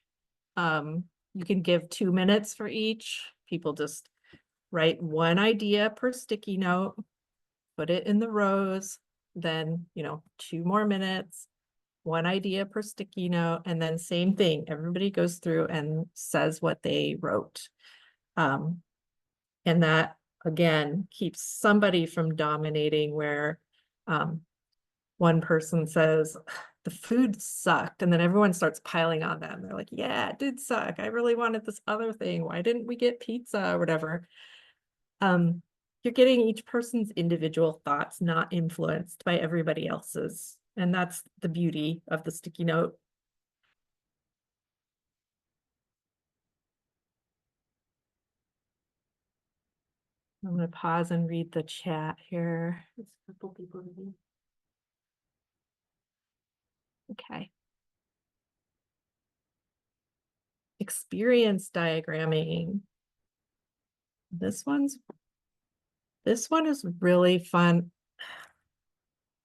You can give 2 minutes for each. People just write one idea per sticky note, put it in the rose, then 2 more minutes, one idea per sticky note, and then same thing, everybody goes through and says what they wrote. And that, again, keeps somebody from dominating where one person says, the food sucked, and then everyone starts piling on them. They're like, yeah, it did suck. I really wanted this other thing. Why didn't we get pizza or whatever? You're getting each person's individual thoughts, not influenced by everybody else's. And that's the beauty of the sticky note. I'm going to pause and read the chat here. There's a couple people reading. Okay. Experience diagramming. This one is really fun.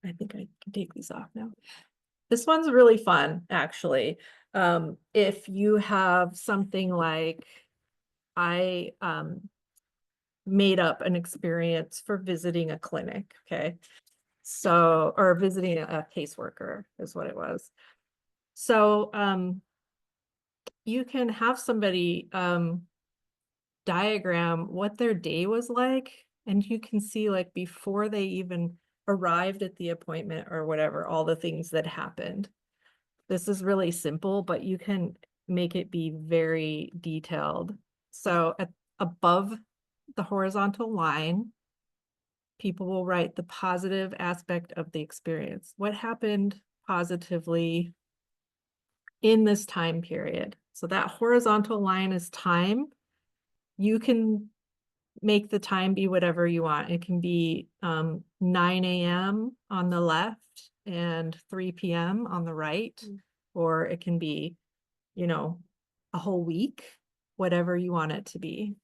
I think I can take these off now. This one's really fun, actually. If you have something like, I made up an experience for visiting a clinic, okay? So, or visiting a caseworker is what it was. So, you can have somebody diagram what their day was like, and you can see, like, before they even arrived at the appointment or whatever, all the things that happened. This is really simple, but you can make it be very detailed. So above the horizontal line, people will write the positive aspect of the experience. What happened positively in this time period? So that horizontal line is time. You can make the time be whatever you want. It can be 9 a.m. on the left and 3 p.m. on the right, or it can be, you know, a whole week, whatever you want it to be.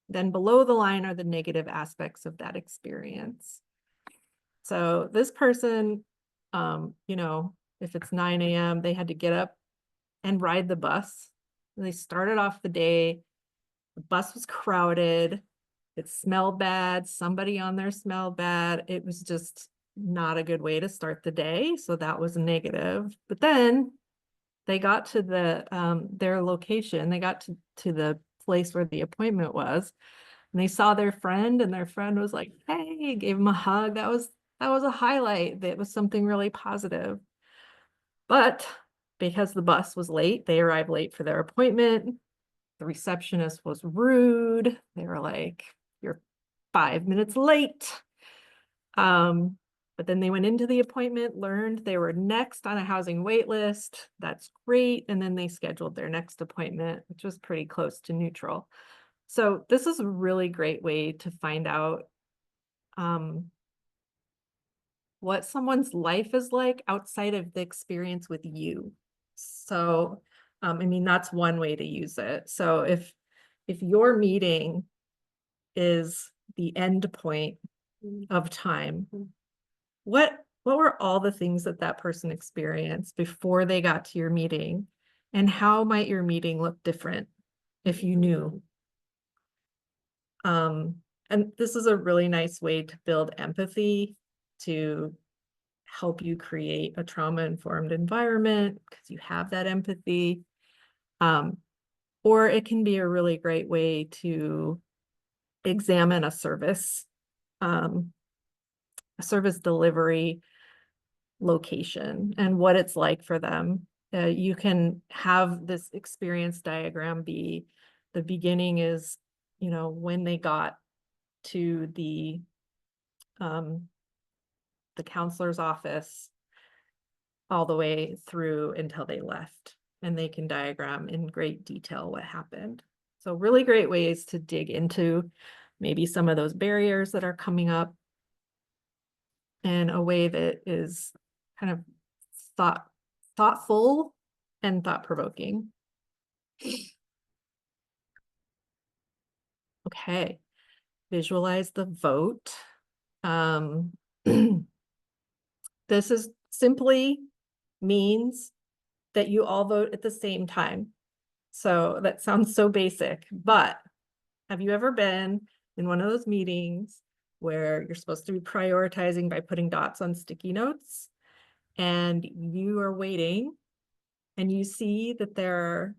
Then below the line are the negative aspects of that experience. So this person, you know, if it's 9 a.m., they had to get up and ride the bus. And they started off the day, the bus was crowded, it smelled bad, somebody on there smelled bad. It was just not a good way to start the day. So that was negative. But then they got to their location, they got to the place where the appointment was, and they saw their friend, and their friend was like, hey, gave him a hug. That was a highlight. That was something really positive. But because the bus was late, they arrived late for their appointment. The receptionist was rude. They were like, you're 5 minutes late. But then they went into the appointment, learned they were next on a housing wait list. That's great. And then they scheduled their next appointment, which was pretty close to neutral. So this is a really great way to find out what someone's life is like outside of the experience with you. So, I mean, that's one way to use it. So if your meeting is the end point of time, what were all the things that person experienced before they got to your meeting, and how might your meeting look different if you knew? And this is a really nice way to build empathy, to help you create a trauma-informed environment because you have that empathy. Or it can be a really great way to examine a service delivery location and what it's like for them. You can have this experience diagram be, the beginning is, you know, when they got to the counselor's office all the way through until they left, and they can diagram in great detail what happened. So really great ways to dig into maybe some of those barriers that are coming up in a way that is kind of thoughtful and thought-provoking. Okay, visualize the vote. This is simply means that you all vote at the same time. So that sounds so basic, but have you ever been in one of those meetings where you're supposed to be prioritizing by putting dots on sticky notes, and you are waiting and you see that there are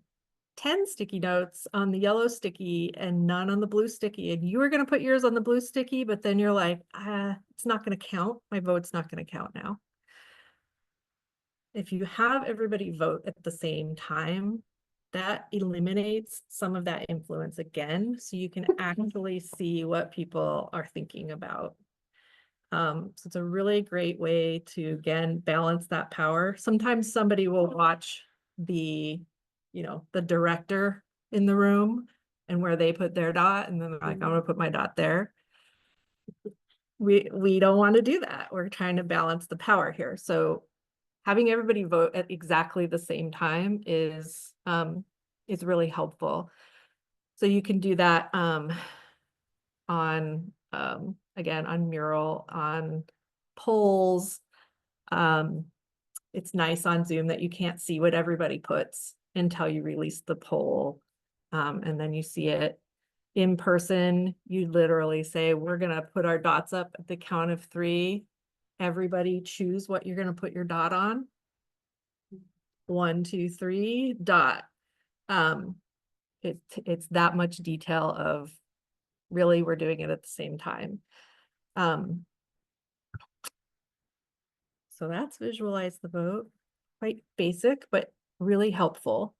10 sticky notes on the yellow sticky and none on the blue sticky, and you were going to put yours on the blue sticky, but then you're like, it's not going to count. My vote's not going to count now. If you have everybody vote at the same time, that eliminates some of that influence again, so you can actually see what people are thinking about. So it's a really great way to, again, balance that power. Sometimes somebody will watch the, the director in the room and where they put their dot, and then they're like, I'm gonna put my dot there. We don't want to do that. We're trying to balance the power here. So having everybody vote at exactly the same time is really helpful. So you can do that on again, on Mural, on polls. It's nice on Zoom that you can't see what everybody puts until you release the poll. And then you see it in person. You literally say, we're gonna put our dots up at the count of 3. Everybody choose what you're gonna put your dot on. 1, 2, 3, dot. It's that much detail of really we're doing it at the same time. So that's visualize the vote. Quite basic, but really helpful.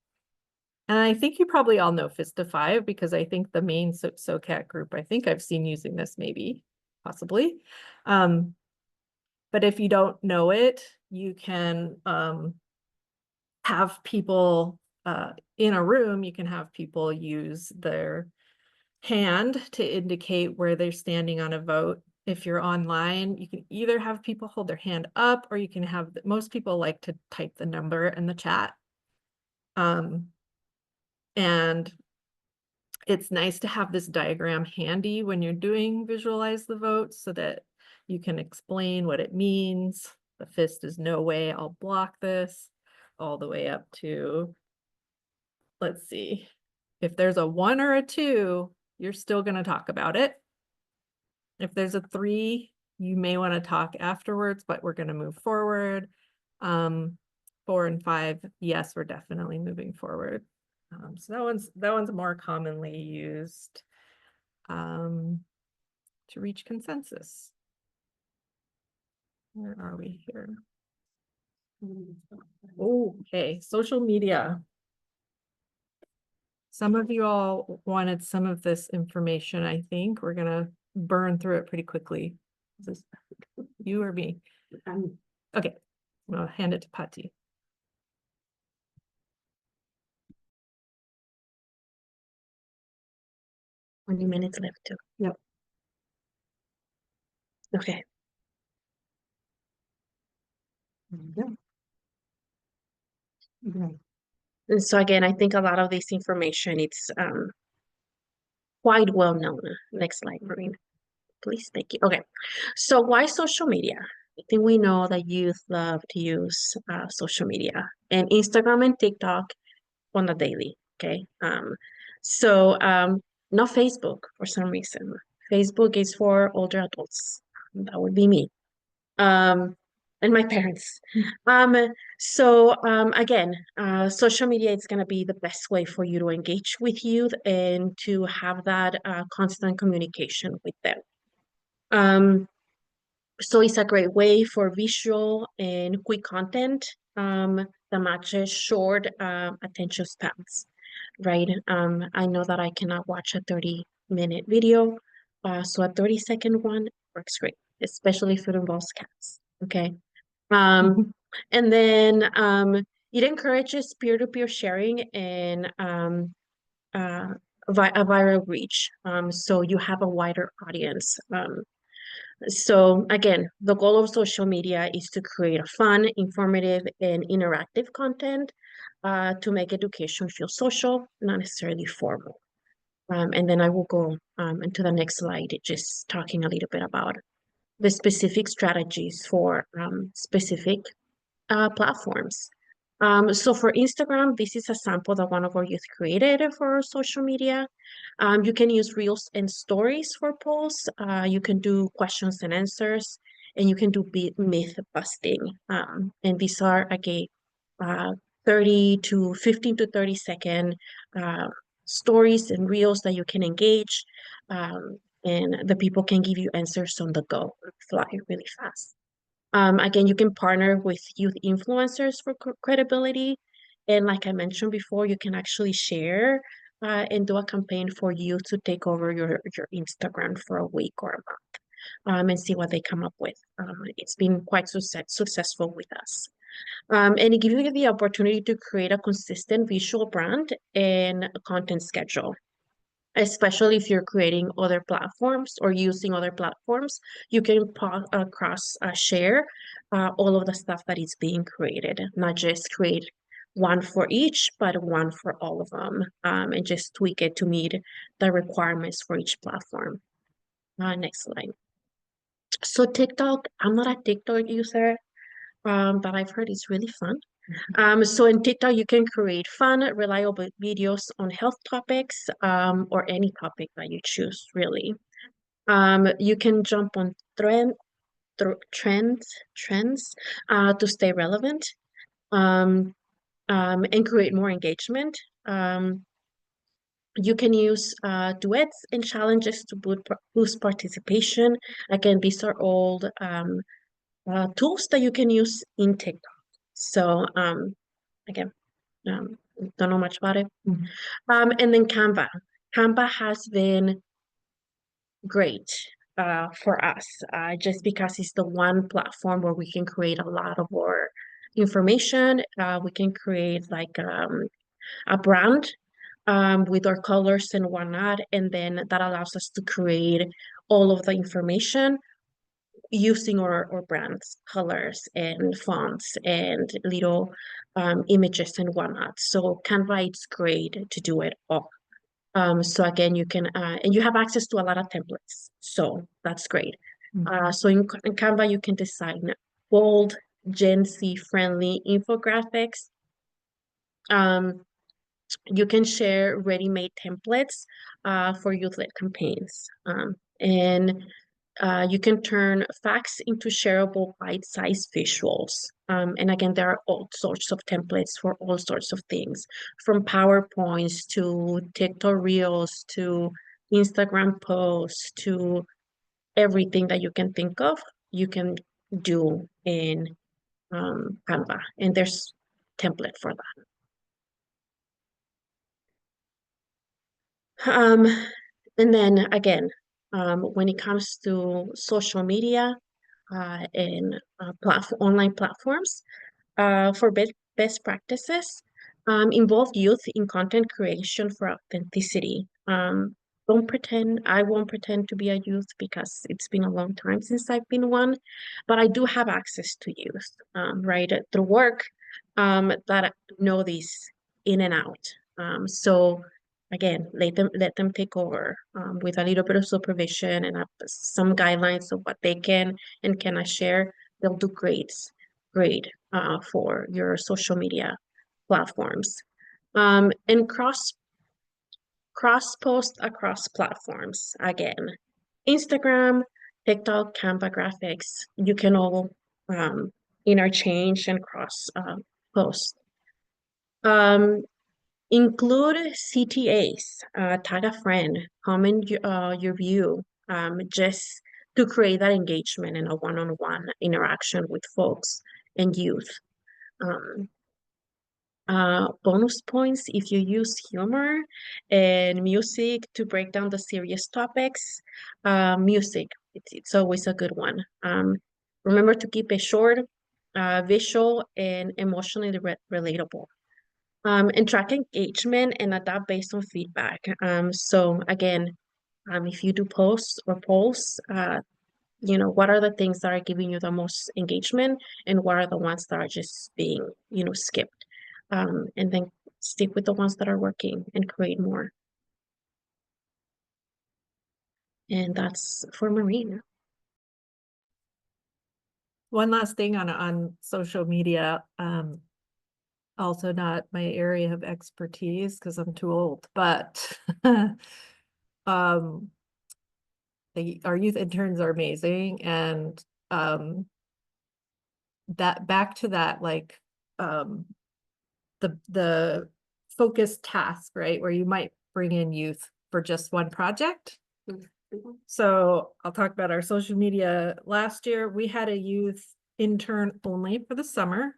And I think you probably all know Fist of 5, because I think the main SOCAT group, I think I've seen using this, maybe, possibly. But if you don't know it, you can have people in a room, you can have people use their hand to indicate where they're standing on a vote. If you're online, you can either have people hold their hand up, or you can have, most people like to type the number in the chat. And it's nice to have this diagram handy when you're doing visualize the vote, so that you can explain what it means. The fist is no way I'll block this, all the way up to, let's see, if there's a 1 or a 2, you're still going to talk about it. If there's a 3, you may want to talk afterwards, but we're going to move forward. 4 and 5, yes, we're definitely moving forward. So that one's more commonly used to reach consensus. Where are we here? Okay, social media. Some of you all wanted some of this information. I think we're gonna burn through it pretty quickly. Is this you or me? Okay, I'll hand it to Patti. Minutes left too. Yep. Okay. And so again, I think a lot of this information, it's quite well known. Next slide, Marine, please. Thank you. Okay, so why social media? I think we know that youth love to use social media and Instagram and TikTok on the daily. Okay, not Facebook for some reason. Facebook is for older adults. That would be me. And my parents. Again, social media is going to be the best way for you to engage with youth and to have that constant communication with them. So it's a great way for visual and quick content that matches short attention spans, right? I know that I cannot watch a 30-minute video, so a 30-second one works great, especially if it involves cats, okay? And then it encourages peer-to-peer sharing and a viral reach, so you have a wider audience. So again, the goal of social media is to create a fun, informative, and interactive content to make education feel social, not necessarily formal. And then I will go into the next slide, just talking a little bit about the specific strategies for specific platforms. So for Instagram, this is a sample that one of our youth created for social media. You can use reels and stories for polls. You can do questions and answers, and you can do myth busting. And these are again 30 to 15 to 30-second stories and reels that you can engage, and the people can give you answers on the go, fly really fast. Again, you can partner with youth influencers for credibility. And like I mentioned before, you can actually share and do a campaign for youth to take over your Instagram for a week or a month, and see what they come up with. It's been quite successful with us. And it gives you the opportunity to create a consistent visual brand and a content schedule. Especially if you're creating other platforms or using other platforms, you can share all of the stuff that is being created, not just create one for each, but one for all of them, and just tweak it to meet the requirements for each platform. Next slide. So TikTok, I'm not a TikTok user, but I've heard it's really fun. So in TikTok, you can create fun, reliable videos on health topics, or any topic that you choose, really. You can jump on trends to stay relevant, and create more engagement. You can use duets and challenges to boost participation. Again, these are all tools that you can use in TikTok. So again, don't know much about it. And then Canva. Canva has been great for us, just because it's the one platform where we can create a lot of our information. We can create like a brand with our colors and whatnot, and then that allows us to create all of the information using our brand's colors and fonts and little images and whatnot. So Canva, it's great to do it all. So again, you can, and you have access to a lot of templates. So that's great. So in Canva, you can design bold, Gen Z friendly infographics. You can share ready-made templates for youth-led campaigns. And you can turn facts into shareable bite-sized visuals. And again, there are all sorts of templates for all sorts of things, from PowerPoints to TikTok Reels to Instagram posts to everything that you can think of, you can do in Canva. And there's template for that. And then again, when it comes to social media and online platforms, for best practices, involve youth in content creation for authenticity. I won't pretend to be a youth because it's been a long time since I've been one, but I do have access to youth, right, through work, that know this in and out. So again, let them take over with a little bit of supervision and some guidelines of what they can and cannot share. They'll do great for your social media platforms. And cross post across platforms. Again, Instagram, TikTok, Canva graphics, you can all interchange and cross post. Include CTAs, tag a friend, comment your view, just to create that engagement and a one-on-one interaction with folks and youth. Bonus points if you use humor and music to break down the serious topics. Music, it's always a good one. Remember to keep it short, visual, and emotionally relatable. And track engagement and adapt based on feedback. So again, if you do posts or polls, what are the things that are giving you the most engagement and what are the ones that are just being, skipped? And then stick with the ones that are working and create more. And that's for Marina. One last thing on social media, also not my area of expertise because I'm too old, but our youth interns are amazing, and that back to that, like, the focused task, right? Where you might bring in youth for just one project. So I'll talk about our social media. Last year, we had a youth intern only for the summer.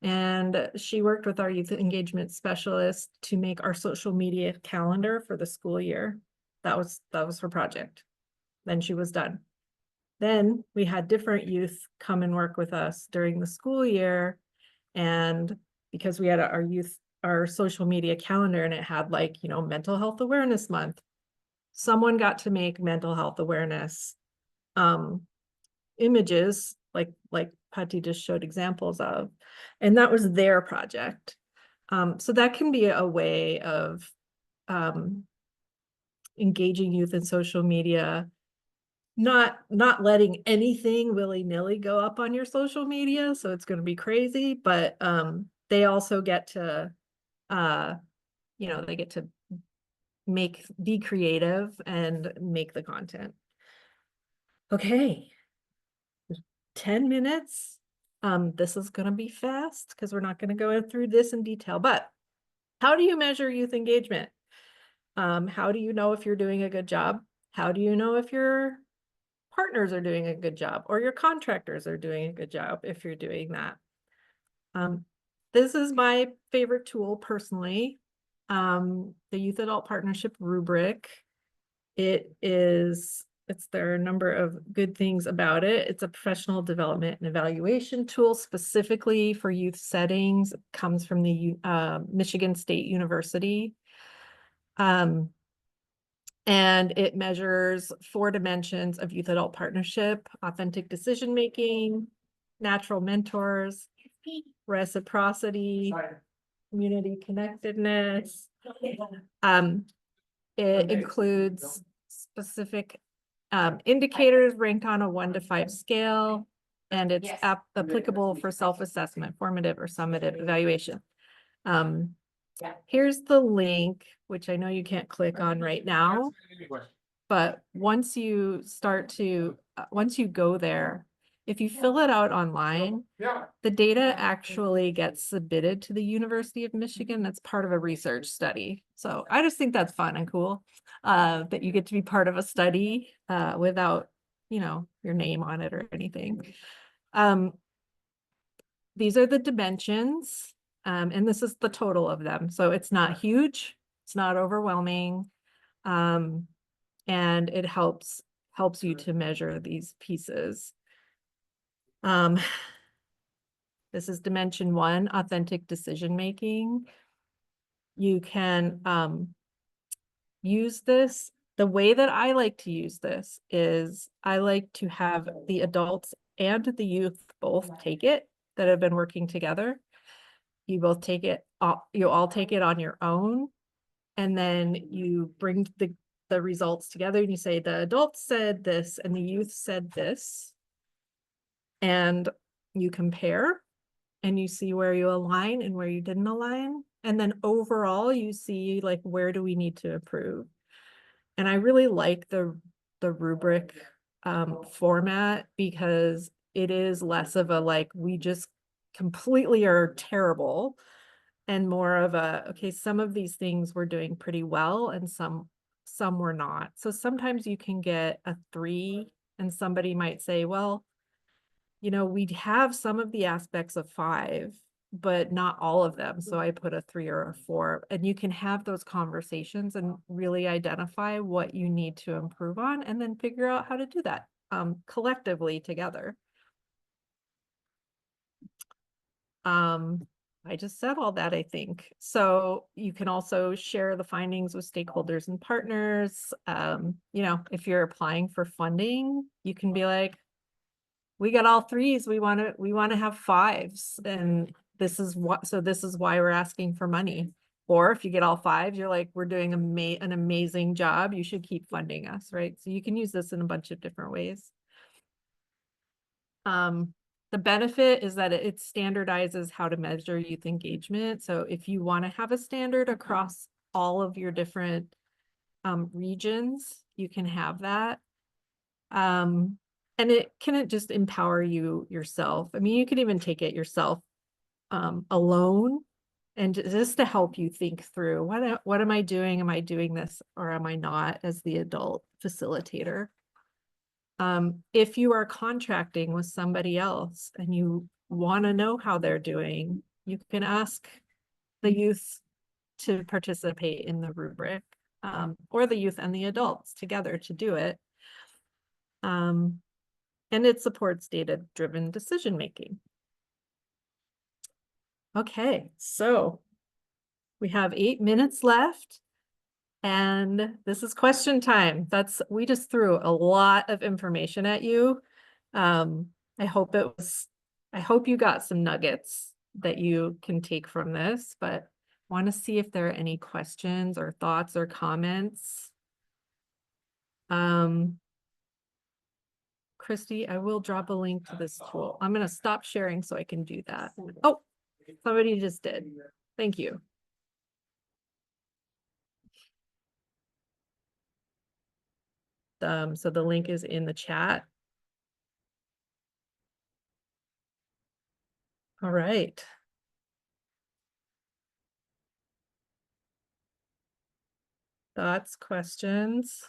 And she worked with our youth engagement specialist to make our social media calendar for the school year. That was her project. Then she was done. Then we had different youth come and work with us during the school year. And because we had our social media calendar, and it had, like, you know, mental health awareness month, someone got to make mental health awareness images like Patty just showed examples of, and that was their project. So that can be a way of engaging youth in social media, not letting anything willy-nilly go up on your social media, so it's going to be crazy, but they also get to you know, they get to be creative and make the content. Okay, 10 minutes. This is going to be fast because we're not going to go through this in detail, but how do you measure youth engagement? How do you know if you're doing a good job? How do you know if your partners are doing a good job or your contractors are doing a good job if you're doing that? This is my favorite tool personally, the Youth Adult Partnership rubric. There are a number of good things about it. It's a professional development and evaluation tool specifically for youth settings. It comes from the Michigan State University. And it measures 4 dimensions of youth adult partnership: authentic decision-making, natural mentors, reciprocity, community connectedness. It includes specific indicators ranked on a 1 to 5 scale, and it's applicable for self-assessment, formative or summative evaluation. Here's the link, which I know you can't click on right now, but once you go there, if you fill it out online, the data actually gets submitted to the University of Michigan. That's part of a research study. So I just think that's fun and cool, that you get to be part of a study without, you know, your name on it or anything. These are the dimensions, and this is the total of them. So it's not huge, it's not overwhelming, and it helps you to measure these pieces. This is dimension 1, authentic decision-making. You can use this. The way that I like to use this is I like to have the adults and the youth both take it that have been working together. You both take it, you all take it on your own, and then you bring the results together and you say the adults said this and the youth said this, and you compare and you see where you align and where you didn't align. And then overall, you see, like, where do we need to improve? And I really like the rubric format, because it is less of a, like, we just completely are terrible, and more of a, okay, some of these things we're doing pretty well and some we're not. So sometimes you can get a 3 and somebody might say, well, you know, we have some of the aspects of 5, but not all of them. So I put a 3 or a 4, and you can have those conversations and really identify what you need to improve on, and then figure out how to do that collectively together. I just said all that, I think. So you can also share the findings with stakeholders and partners. You know, if you're applying for funding, you can be like, we got all 3s, we want to have 5s, and this is why we're asking for money. Or if you get all 5s, you're like, we're doing an amazing job, you should keep funding us, right? So you can use this in a bunch of different ways. The benefit is that it standardizes how to measure youth engagement. So if you want to have a standard across all of your different regions, you can have that. And it can just empower you yourself. I mean, you could even take it yourself alone and just to help you think through what am I doing? Am I doing this or am I not as the adult facilitator? If you are contracting with somebody else and you want to know how they're doing, you can ask the youth to participate in the rubric, or the youth and the adults together to do it. And it supports data-driven decision-making. Okay, so we have 8 minutes left. And this is question time. We just threw a lot of information at you. I hope you got some nuggets that you can take from this, but want to see if there are any questions or thoughts or comments. Christy, I will drop a link to this tool. I'm going to stop sharing so I can do that. Oh, somebody just did. Thank you. So the link is in the chat. All right. Thoughts, questions?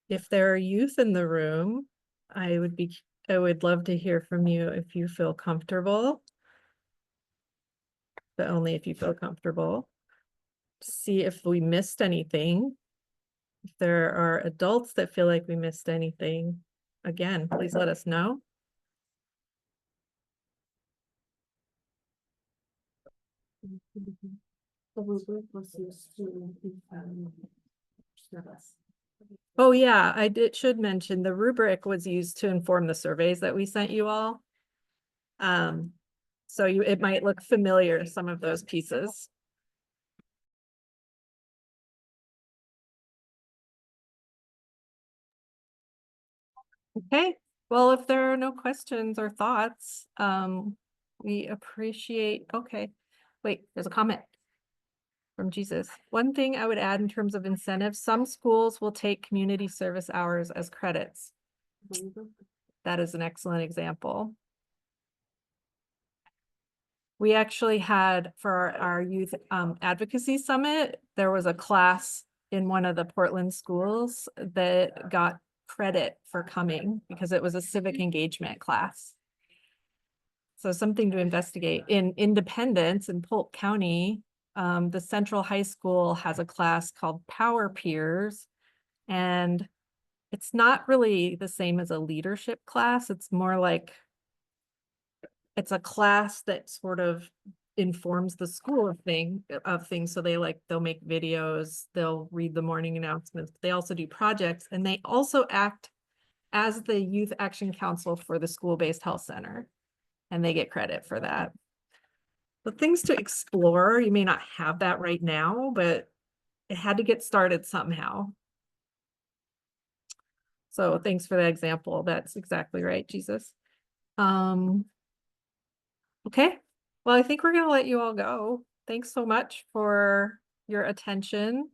If there are youth in the room, I would love to hear from you if you feel comfortable. But only if you feel comfortable. See if we missed anything. If there are adults that feel like we missed anything, again, please let us know. Oh yeah, should mention the rubric was used to inform the surveys that we sent you all. So it might look familiar, some of those pieces. Okay, well, if there are no questions or thoughts, we appreciate, okay. Wait, there's a comment from Jesus. One thing I would add in terms of incentives, some schools will take community service hours as credits. That is an excellent example. We actually had for our youth advocacy summit, there was a class in one of the Portland schools that got credit for coming because it was a civic engagement class. So something to investigate. In Independence in Polk County, the Central High School has a class called Power Peers, and it's not really the same as a leadership class. It's more like it's a class that sort of informs the school of things. So they'll make videos, they'll read the morning announcements. They also do projects, and they also act as the Youth Action Council for the school-based health center, and they get credit for that. The things to explore, you may not have that right now, but it had to get started somehow. So thanks for that example. That's exactly right, Jesus. Okay, well, I think we're gonna let you all go. Thanks so much for your attention.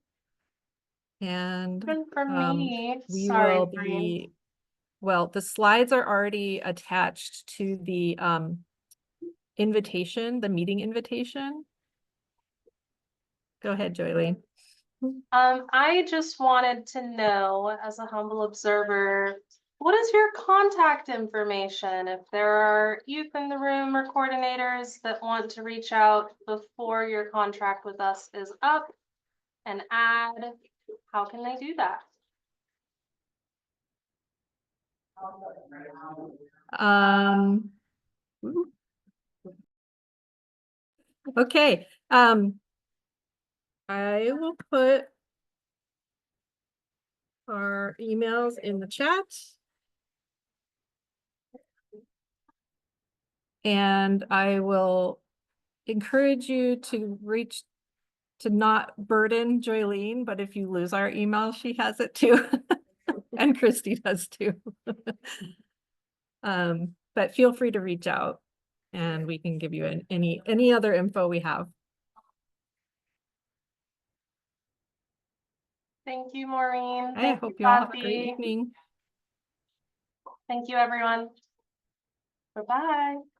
And For me, we sorry, will Maureen. be, well, the slides are already attached to the invitation, the meeting invitation. Go ahead, Joylene. I just wanted to know, as a humble observer, what is your contact information? If there are youth in the room or coordinators that want to reach out before your contract with us is up and add, how can they do that? Okay, I will put our emails in the chat. And I will encourage you to not burden Joylene, but if you lose our email, she has it too. And Christy does too. But feel free to reach out and we can give you any other info we have. Thank you, Maureen. I Thank hope you, you all have a great Kathy. evening. Thank you, everyone. Bye-bye.